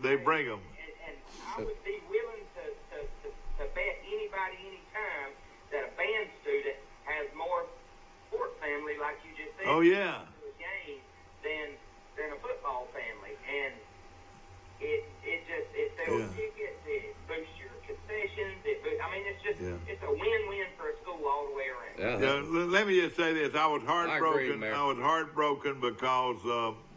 they bring them. And I would be willing to bet anybody, anytime, that a band student has more sport family, like you just said, Oh, yeah. to a game than it's a win-win for a school all the way around. Yeah. Let me just say this: I was heartbroken. Mayor. I was heartbroken because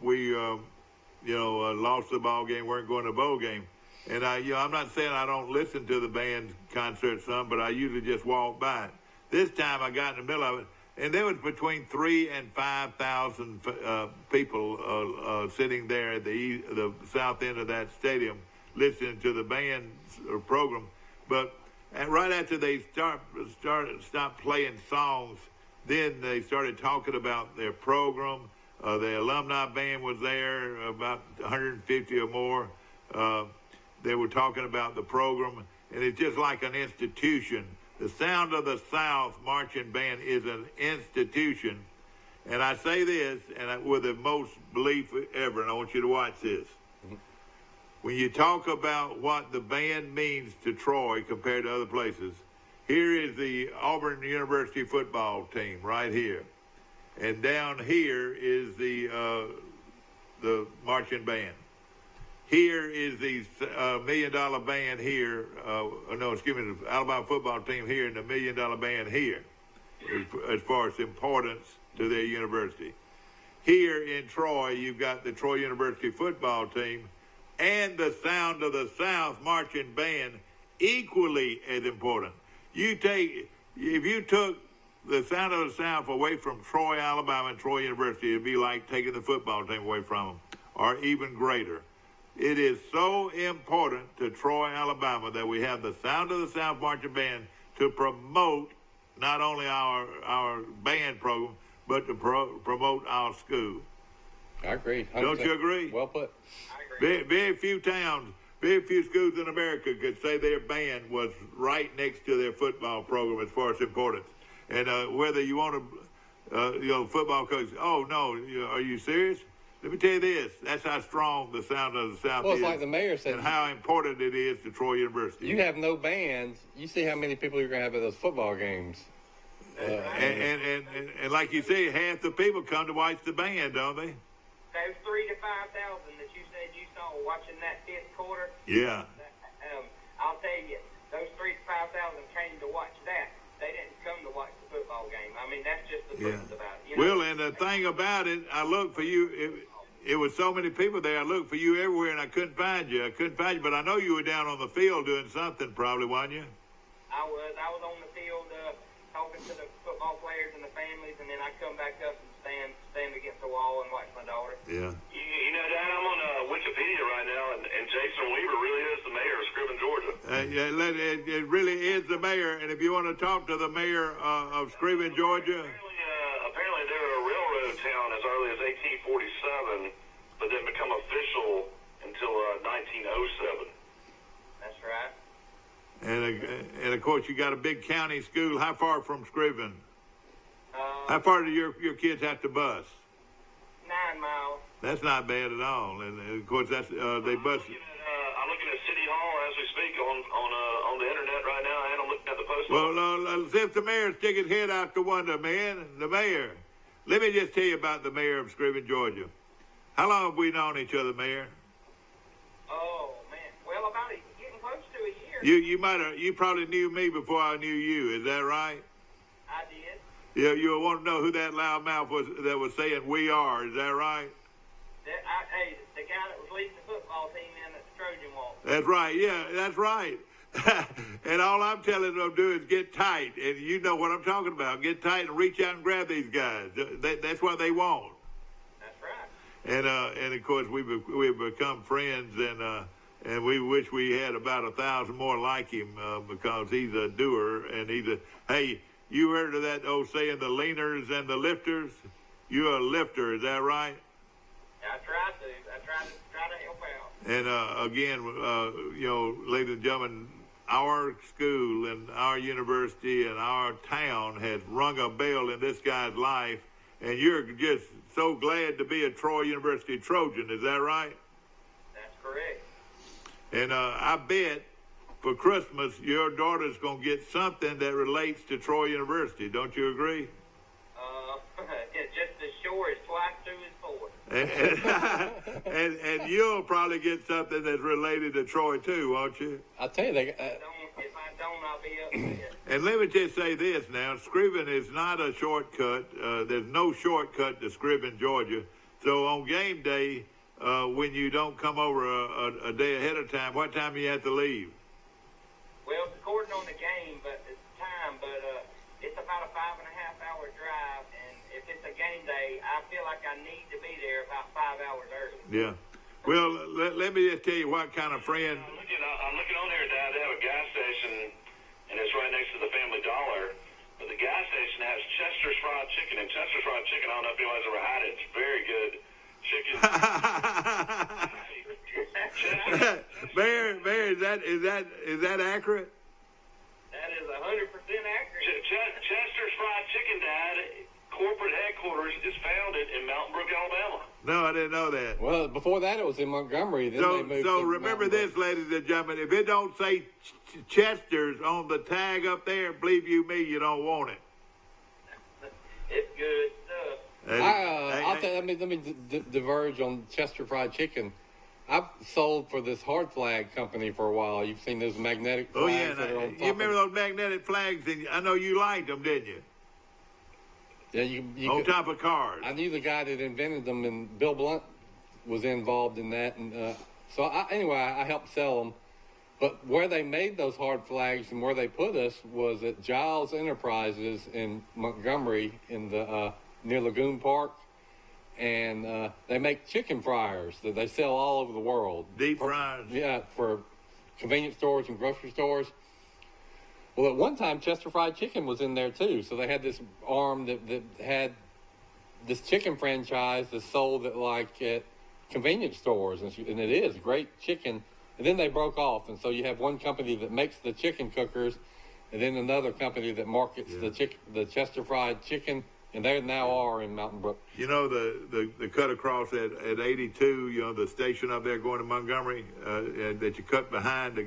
we, lost the ball game. weren't going to the bowl game, and I'm not saying I don't listen to the band concert some, but I usually just walk by it. This time I got in the middle of it, and there was between 3,000 and 5,000 people sitting there at the south end of that stadium listening to the band program, but. And right after they stopped playing songs, then they started talking about their program. The alumni band was there, about 150 or more. They were talking about the program, and it's just like an institution. The Sound of the South marching band is an institution. And I say this, with the most belief ever, and I want you to watch this. When you talk about what the band means to Troy compared to other places, here is the Auburn University football team right here. And down here is the marching band. Here is the $1 million band here. The Alabama football team here and the $1 million band here, as far as importance to their university. Here in Troy, you've got the Troy University football team and the Sound of the South marching band, equally as important. If you took the Sound of the South away from Troy, Alabama, and Troy University, it'd be like taking the football team away from them, or even greater. It is so important to Troy, Alabama, that we have the Sound of the South marching band to promote not only our band program, but to promote our school. I agree. 100%. Don't you agree? Well put. Very few towns, very few schools in America could say their band was right next to their football program as far as importance. And whether you want to, football coach, oh, no, are you serious? Let me tell you this. That's how strong the Sound of the South Well, is. it's like the mayor said. And how important it is to Troy University. You have no bands. You see how many people you're going to have at those football games. And like you say, half the people come to watch the band, don't they? Those 3,000 to 5,000 that you said you saw watching that fifth quarter. Yeah. I'll tell you, those 3,000 to 5,000 came to watch that. They didn't come to watch the football game. I mean, that's just the truth about it. Well, and the thing about it, I looked for you. It was so many people there. I looked for you everywhere, and I couldn't find you. But I know you were down on the field doing something, probably, weren't you? I was on the field talking to the football players and the families, and then I come back up and stand against the wall and watch my daughter. Yeah. Dad, I'm on Wikipedia right now, and Jason Weaver really is the mayor of Scriven, Georgia. It really is the mayor. And if you want to talk to the mayor of Scriven, Georgia. Apparently they're a railroad town as early as 1847, but didn't become official until 1907. That's right. And of course, you got a big county school. How far from Scriven? How far do your kids have to bus? 9 miles. That's not bad at all. And of course, that's they bus. I'm looking at City Hall as we speak on the internet right now, and I'm looking at the post office. Well, since the mayor stick his head out the window, man, the mayor. Let me just tell you about the mayor of Scriven, Georgia. How long have we known each other, Mayor? Oh man, well, about getting close to a year. You probably knew me before I knew you. Is that right? I did. Yeah, you want to know who that loudmouth was that was saying "we are"? Is that right? Hey, the guy that was leading the football team in at the Trojan Walk. That's right. Yeah, that's right. And all I'm telling them to do is get tight, and you know what I'm talking about. Get tight and reach out and grab these guys. That's what they want. That's right. And of course we've become friends, and we wish we had about 1,000 more like him because he's a doer, and hey, you heard of that old saying, the leaners and the lifters? You're a lifter, is that right? I try to help out. And again, ladies and gentlemen, our school and our university and our town has rung a bell in this guy's life, and you're just so glad to be a Troy University Trojan, is that right? That's correct. And I bet for Christmas your daughter's going to get something that relates to Troy University. Don't you agree? Just as sure as twice 2 is 4. And you'll probably get something that's related to Troy too, won't you? I'll tell you, If I don't, I'll be upset. And let me just say this now, Scriven is not a shortcut. There's no shortcut to Scriven, Georgia. So on game day, when you don't come over a day ahead of time, what time do you have to leave? Well, it's according on the game, but it's time. But it's about a 5.5 hour drive, and if it's a game day, I feel like I need to be there about 5 hours early. Yeah. Well, let me just tell you what kind of friend. I'm looking on here, Dad. They have a gas station, and it's right next to the Family Dollar. But the gas station has Chester's Fried Chicken, and Chester's Fried Chicken, I don't know if anyone's ever had it. It's very good chicken. Mayor, is that accurate? That is 100% accurate. Chester's Fried Chicken, Dad, corporate headquarters is founded in Mountain Brook, Alabama. No, I didn't know that. Well, before that, it was in Montgomery. Then they moved So to remember Mountain this, ladies and gentlemen. If it don't say Chester's on the tag up there, believe you me, you don't want it. It's good stuff. Let me diverge on Chester Fried Chicken. I've sold for this hard flag company for a while. You've seen those magnetic flags Oh yeah, that are on top you remember those magnetic flags? And I know you liked them, didn't you? Yeah, you On top of cars. I knew the guy that invented them, and Bill Blunt was involved in that. And so I helped sell them. But where they made those hard flags and where they put us was at Giles Enterprises in Montgomery in the near Lagoon Park. And they make chicken fryers that they sell all over the world. Deep fryers. Yeah, for convenience stores and grocery stores. Well, at one time, Chester Fried Chicken was in there too. So they had this arm that had this chicken franchise that's sold at convenience stores, and it is great chicken. And then they broke off, and so you have one company that makes the chicken cookers, and then another company that markets the Chester Fried Chicken, and they now are in Mountain Brook. You know the cut across at 82. You know the station up there going to Montgomery that you cut behind to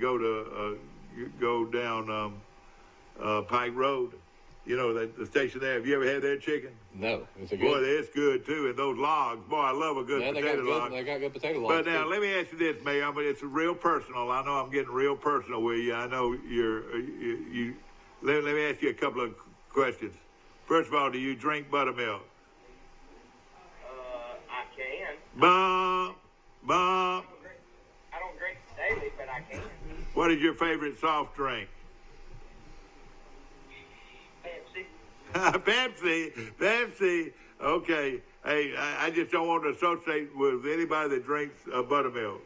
go down Pike Road. You know the station there. Have you ever had their chicken? No, it's a good. Boy, it's good too. And those logs, boy, I love a good potato log. They got good potato logs. But now too. let me ask you this, Mayor. But it's real personal. I know I'm getting real personal with you. I know you. Let me ask you a couple of questions. First of all, do you drink buttermilk? I can. Bum. I don't drink daily, but I can. What is your favorite soft drink? Pepsi. Pepsi. Okay. Hey, I just don't want to associate with anybody that drinks buttermilk.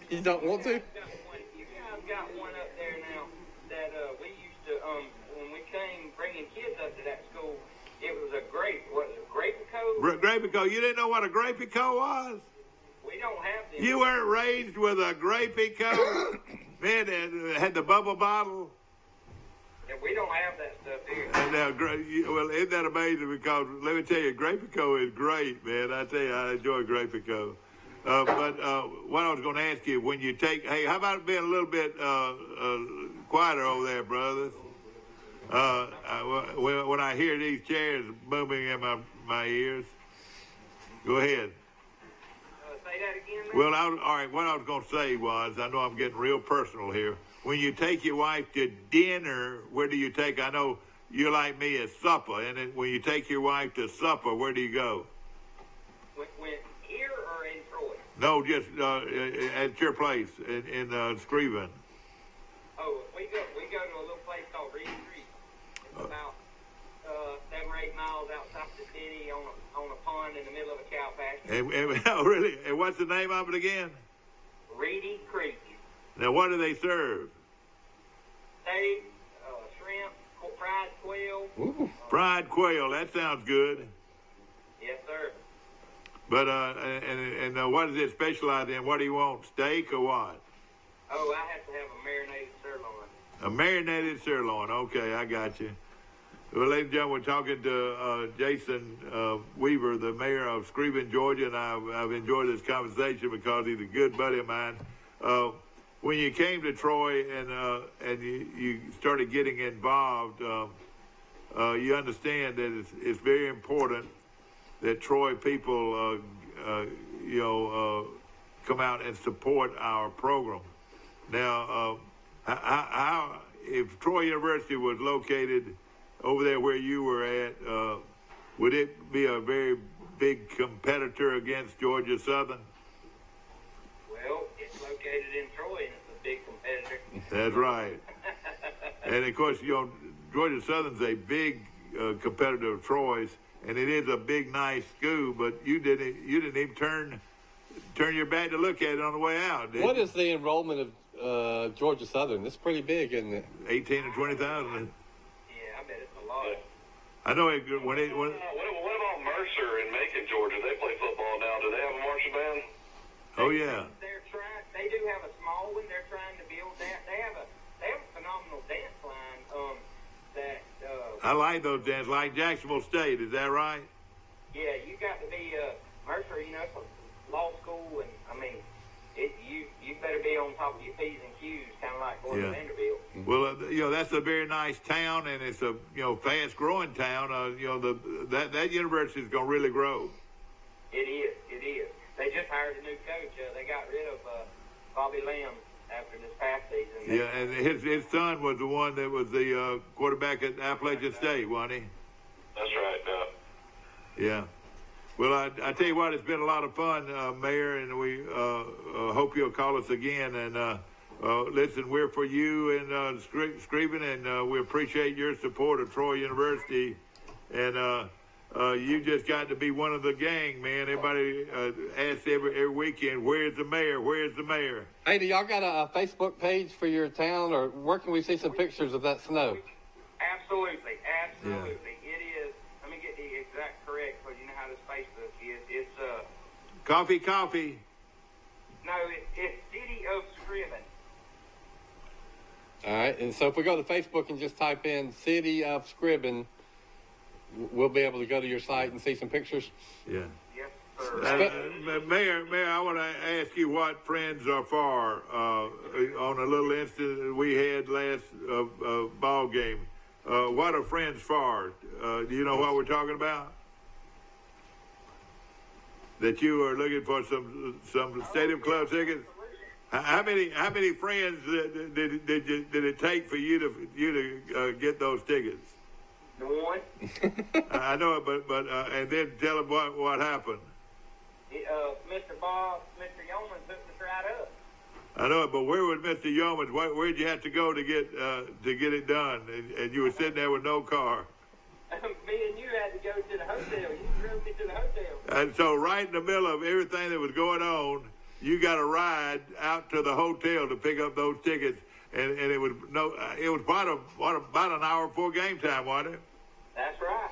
You don't want to? You guys got one up there now that we used to, when we came bringing kids up to that school, it was a grape. What is it, Grapico? Grapico. You didn't know what a Grapico was? We don't have them. You weren't raised with a Grapico? Man, it had the bubble bottle. Yeah, we don't have that stuff here. And now, well, isn't that amazing? Because let me tell you, Grapico is great, man. I tell you, I enjoy Grapico. But what I was going to ask you, when you take, hey, how about being a little bit quieter over there, brothers? When I hear these chairs booming in my ears, go ahead. Say that again, man? Well, all right, what I was going to say was, I know I'm getting real personal here. When you take your wife to dinner, where do you take? I know you're like me at supper, and then when you take your wife to supper, where do you go? When here or in Troy? No, just at your place in Scriven. Oh, we go to a little place called Reed Creek. It's about 7 or 8 miles outside the city on a pond in the middle of a cow pasture. Oh, really? And what's the name of it again? Reedy Creek. Now, what do they serve? Steak, shrimp, fried quail. Ooh. Fried quail. That sounds good. Yes, sir. But and what does it specialize in? What do you want? Steak or what? Oh, I have to have a marinated sirloin. A marinated sirloin. Okay, I got you. Well, ladies and gentlemen, we're talking to Jason Weaver, the mayor of Scriven, Georgia, and I've enjoyed this conversation because he's a good buddy of mine. When you came to Troy and you started getting involved, you understand that it's very important that Troy people, come out and support our program. Now, how if Troy University was located over there where you were at, would it be a very big competitor against Georgia Southern? Well, it's located in Troy, and it's a big competitor. That's right. And of course, Georgia Southern's a big competitor of Troy's, and it is a big, nice school. But you didn't even turn your back to look at it on the way out. What is the enrollment of Georgia Southern? It's pretty big, isn't it? 18 or 20,000. Yeah, I bet it's a lot. I know it when. What about Mercer in Macon, Georgia? They play football now. Do they have a marching band? Oh yeah. They do have a small one. They're trying to build that. They have a phenomenal dance line. I like those dances, like Jacksonville State. Is that right? Yeah, you got to be Mercer. You know, it's a law school, and I mean, you better be on top of your P's and Q's, kind of like going to Vanderbilt. Well, that's a very nice town, and it's a fast growing town. That university is going to really grow. It is. They just hired a new coach. They got rid of Bobby Lamb after this past season. Yeah, and his son was the one that was the quarterback at Appalachian State, wasn't he? That's right. Yeah. Well, I tell you what, it's been a lot of fun, Mayor, and we hope you'll call us again. And listen, we're for you and Scriven, and we appreciate your support of Troy University. And you just got to be one of the gang, man. Everybody asks every weekend, where's the mayor? Where's the mayor? Hey, do y'all got a Facebook page for your town, or where can we see some pictures of that snow? Absolutely. Yeah. It is. Let me get the exact correct, because you know how this Facebook is. It's Coffee. no, it's City of Scriven. All right, and so if we go to Facebook and just type in City of Scriven, we'll be able to go to your site and see some pictures. Yeah. Yes, sir. Mayor, I want to ask you what Friends Are For on a little incident we had last ball game. What are Friends For? Do you know what we're talking about? That you are looking for some stadium club tickets. How many friends did it take for you to get those tickets? One. I know it, but and then tell them what happened. Mr. Yeoman took the right up. I know it, but where was Mr. Yeoman? Where'd you have to go to get it done? And you were sitting there with no car. Me and you had to go to the hotel. You drove me to the hotel. And so, right in the middle of everything that was going on, you got a ride out to the hotel to pick up those tickets, and it was about an hour before game time, wasn't it? That's right.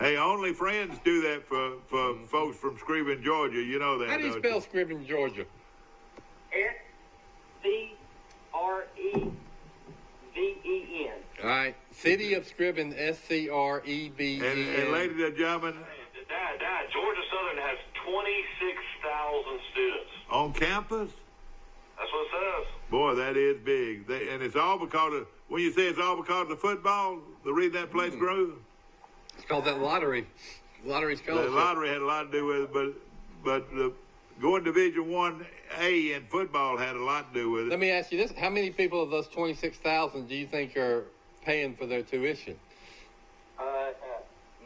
Hey, only Friends do that for folks from Scriven, Georgia. You know that. How do you spell Scriven, Georgia? SCREVEN. All right, City of Scriven, SCREVEN. And ladies and gentlemen, Dad, Georgia Southern has 26,000 students. On campus? That's what it says. Boy, that is big. And it's all because of, when you say it's all because of football, the reason that place grew? It's called that lottery. Lottery scholarship. The lottery had a lot to do with it, but going Division I-A in football had a lot to do with it. Let me ask you this. How many people of those 26,000 do you think are paying for their tuition?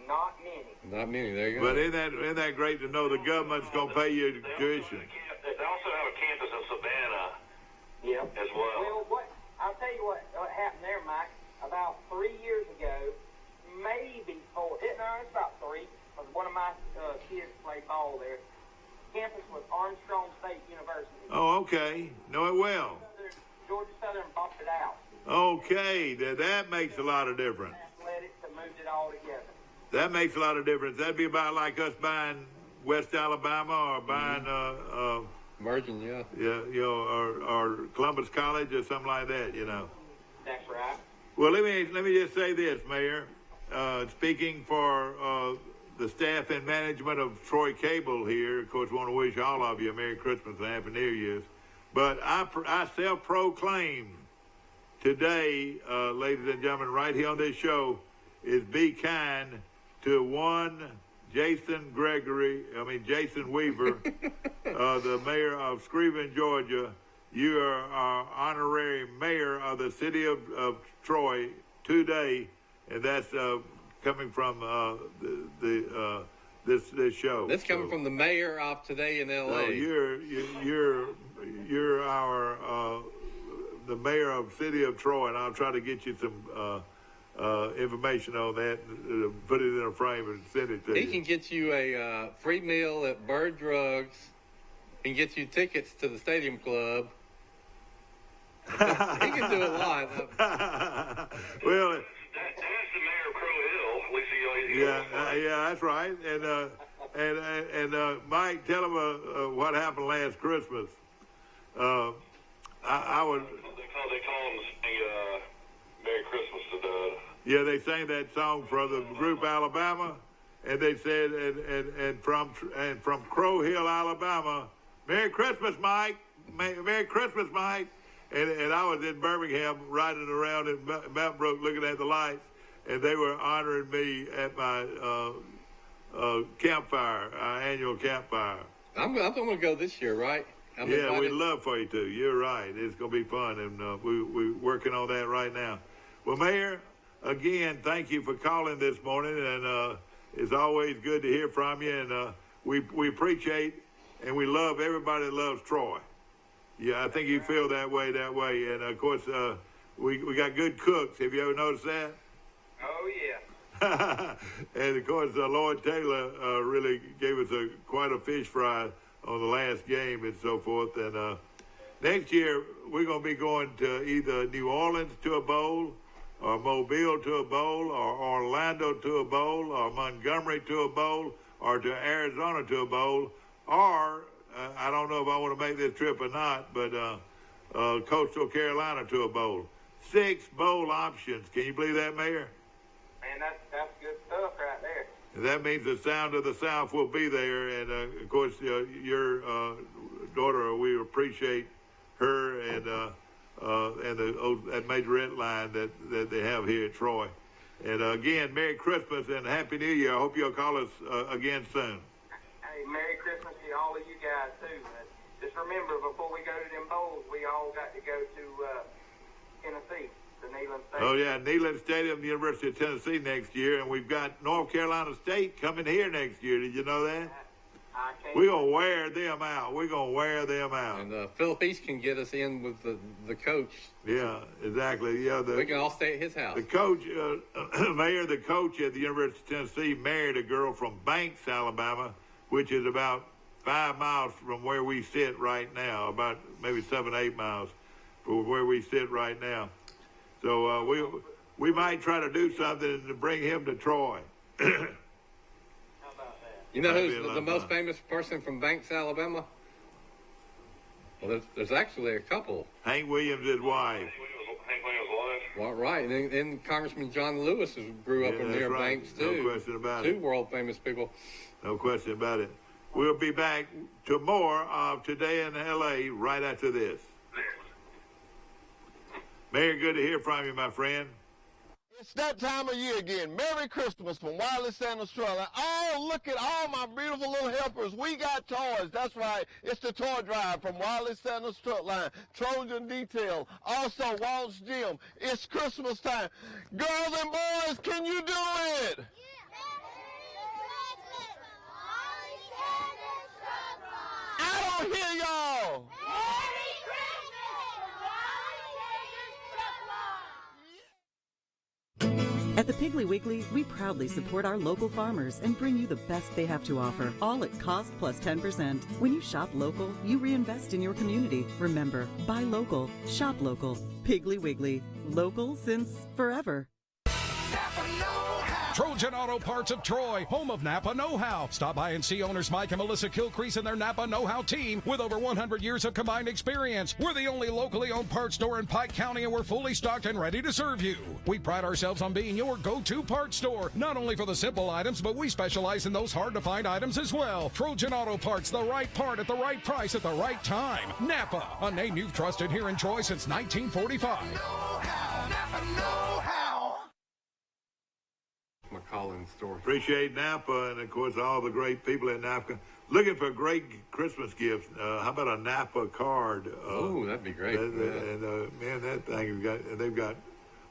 Not many. Not many. There you go. But isn't that great to know the government's going to pay your tuition? They also have a campus in Savannah as well. Well, I'll tell you what happened there, Mike. About 3 years ago, maybe 4. It's about 3. Because one of my kids played ball there. Campus was Armstrong State University. Oh, okay. Know it well. Georgia Southern bought it out. Okay, that makes a lot of difference. Athletics that moved it all together. That makes a lot of difference. That'd be about like us buying West Alabama or buying Merging, yeah. or Columbus College or something like that, you know. That's right. Well, let me just say this, Mayor. Speaking for the staff and management of Troy Cable here, of course, want to wish all of you a Merry Christmas and Happy New Year's. But I self-proclaim today, ladies and gentlemen, right here on this show, is be kind to one Jason Weaver, the mayor of Scriven, Georgia. you are our honorary mayor of the city of Troy today, and that's coming from this show. That's coming from the mayor of Today in L.A. So you're our the mayor of city of Troy, and I'll try to get you some information on that, put it in a frame and send it to you. He can get you a free meal at Bird Drugs and get you tickets to the Stadium Club. He can do a lot. Well, That's the mayor of Crow Hill. At least yeah, that's right. And Mike, tell him what happened last Christmas. I would. They call him to sing Merry Christmas to Dad. Yeah, they sang that song for the group Alabama, and they said, and from Crow Hill, Alabama, Merry Christmas, Mike. Merry Christmas, Mike. And I was in Birmingham riding around in Mountain Brook looking at the lights, and they were honoring me at my campfire, our annual campfire. I'm going to go this year, right? Yeah, we'd love for you to. You're right. It's going to be fun, and we're working on that right now. Well, Mayor, again, thank you for calling this morning, and it's always good to hear from you, and we appreciate and we love everybody that loves Troy. Yeah, I think you feel that way, and of course, we got good cooks. Have you ever noticed that? Oh, yeah. And of course, Lloyd Taylor really gave us quite a fish fry on the last game and so forth. And next year, we're going to be going to either New Orleans to a bowl, or Mobile to a bowl, or Orlando to a bowl, or Montgomery to a bowl, or to Arizona to a bowl, or I don't know if I want to make this trip or not, but Coastal Carolina to a bowl. 6 bowl options. Can you believe that, Mayor? Man, that's good stuff right there. And that means the sound of the South will be there. And, of course, your daughter, we appreciate her and that majorette line that they have here at Troy. And, again, Merry Christmas and Happy New Year. I hope you'll call us again soon. Hey, Merry Christmas to all of you guys, too. Just remember, before we go to them bowls, we all got to go to Tennessee, to Neyland Stadium. Oh, yeah, Neyland Stadium, the University of Tennessee next year. And we've got North Carolina State coming here next year. Did you know that? We're going to wear them out. We're going to wear them out. And Philip East can get us in with the coach. Yeah, exactly. Yeah, we can all stay at his house. The coach, Mayor, the coach at the University of Tennessee married a girl from Banks, Alabama, which is about 5 miles from where we sit right now, about maybe 7, 8 miles from where we sit right now. So we might try to do something to bring him to Troy. You know who's the most famous person from Banks, Alabama? Well, there's actually a couple. Hank Williams' wife. Hank Williams' wife. Well, right, and then Congressman John Lewis grew up near right. Banks too. No question about it. 2 world famous people. No question about it. We'll be back to more of Today in L.A. right after this. Mayor, good to hear from you, my friend. It's that time of year again. Merry Christmas from Wireless San Australia. Oh, look at all my beautiful little helpers. We got toys. That's right. It's the toy drive from Wireless San Australia. Trojan Detail. Also, Walt's Gym. It's Christmas time. Girls and boys, can you do it? I don't hear y'all. At the Piggly Wiggly, we proudly support our local farmers and bring you the best they have to offer, all at cost plus 10%. When you shop local, you reinvest in your community. Remember, buy local, shop local. Piggly Wiggly, local since forever. Trojan Auto Parts of Troy, home of Napa Know-How. Stop by and see owners Mike and Melissa Kilcrease and their Napa Know-How team with over 100 years of combined experience. We're the only locally owned parts store in Pike County, and we're fully stocked and ready to serve you. We pride ourselves on being your go-to parts store, not only for the simple items, but we specialize in those hard-to-find items as well. Trojan Auto Parts, the right part at the right price at the right time. Napa, a name you've trusted here in Troy since 1945. McCollin in store. Appreciate Napa, and of course all the great people in Napa. Looking for great Christmas gifts. How about a Napa card? Oh, that'd be great. And man, that thing they've got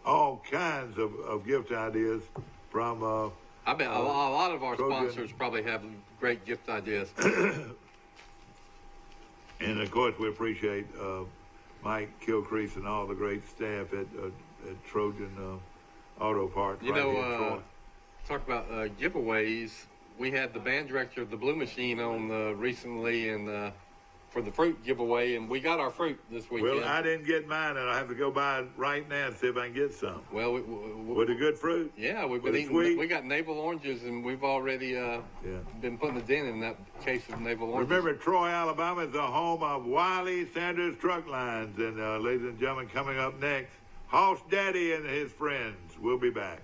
all kinds of gift ideas from. I bet a lot of our sponsors probably have great gift ideas. And of course, we appreciate Mike Kilcrease and all the great staff at Trojan Auto Parts. You know, talk about giveaways. We had the band director of the Blue Machine on recently, and for the fruit giveaway, and we got our fruit this weekend. Well, I didn't get mine, and I have to go by right now and see if I can get some. Well, with a good fruit. Yeah, we've been eating. Sweet? We got navel oranges, and we've already been putting a dent in that case of navel oranges. Remember, Troy, Alabama is the home of Wiley Sanders Truck Lines, and ladies and gentlemen, coming up next, Hoss Daddy and his friends. We'll be back.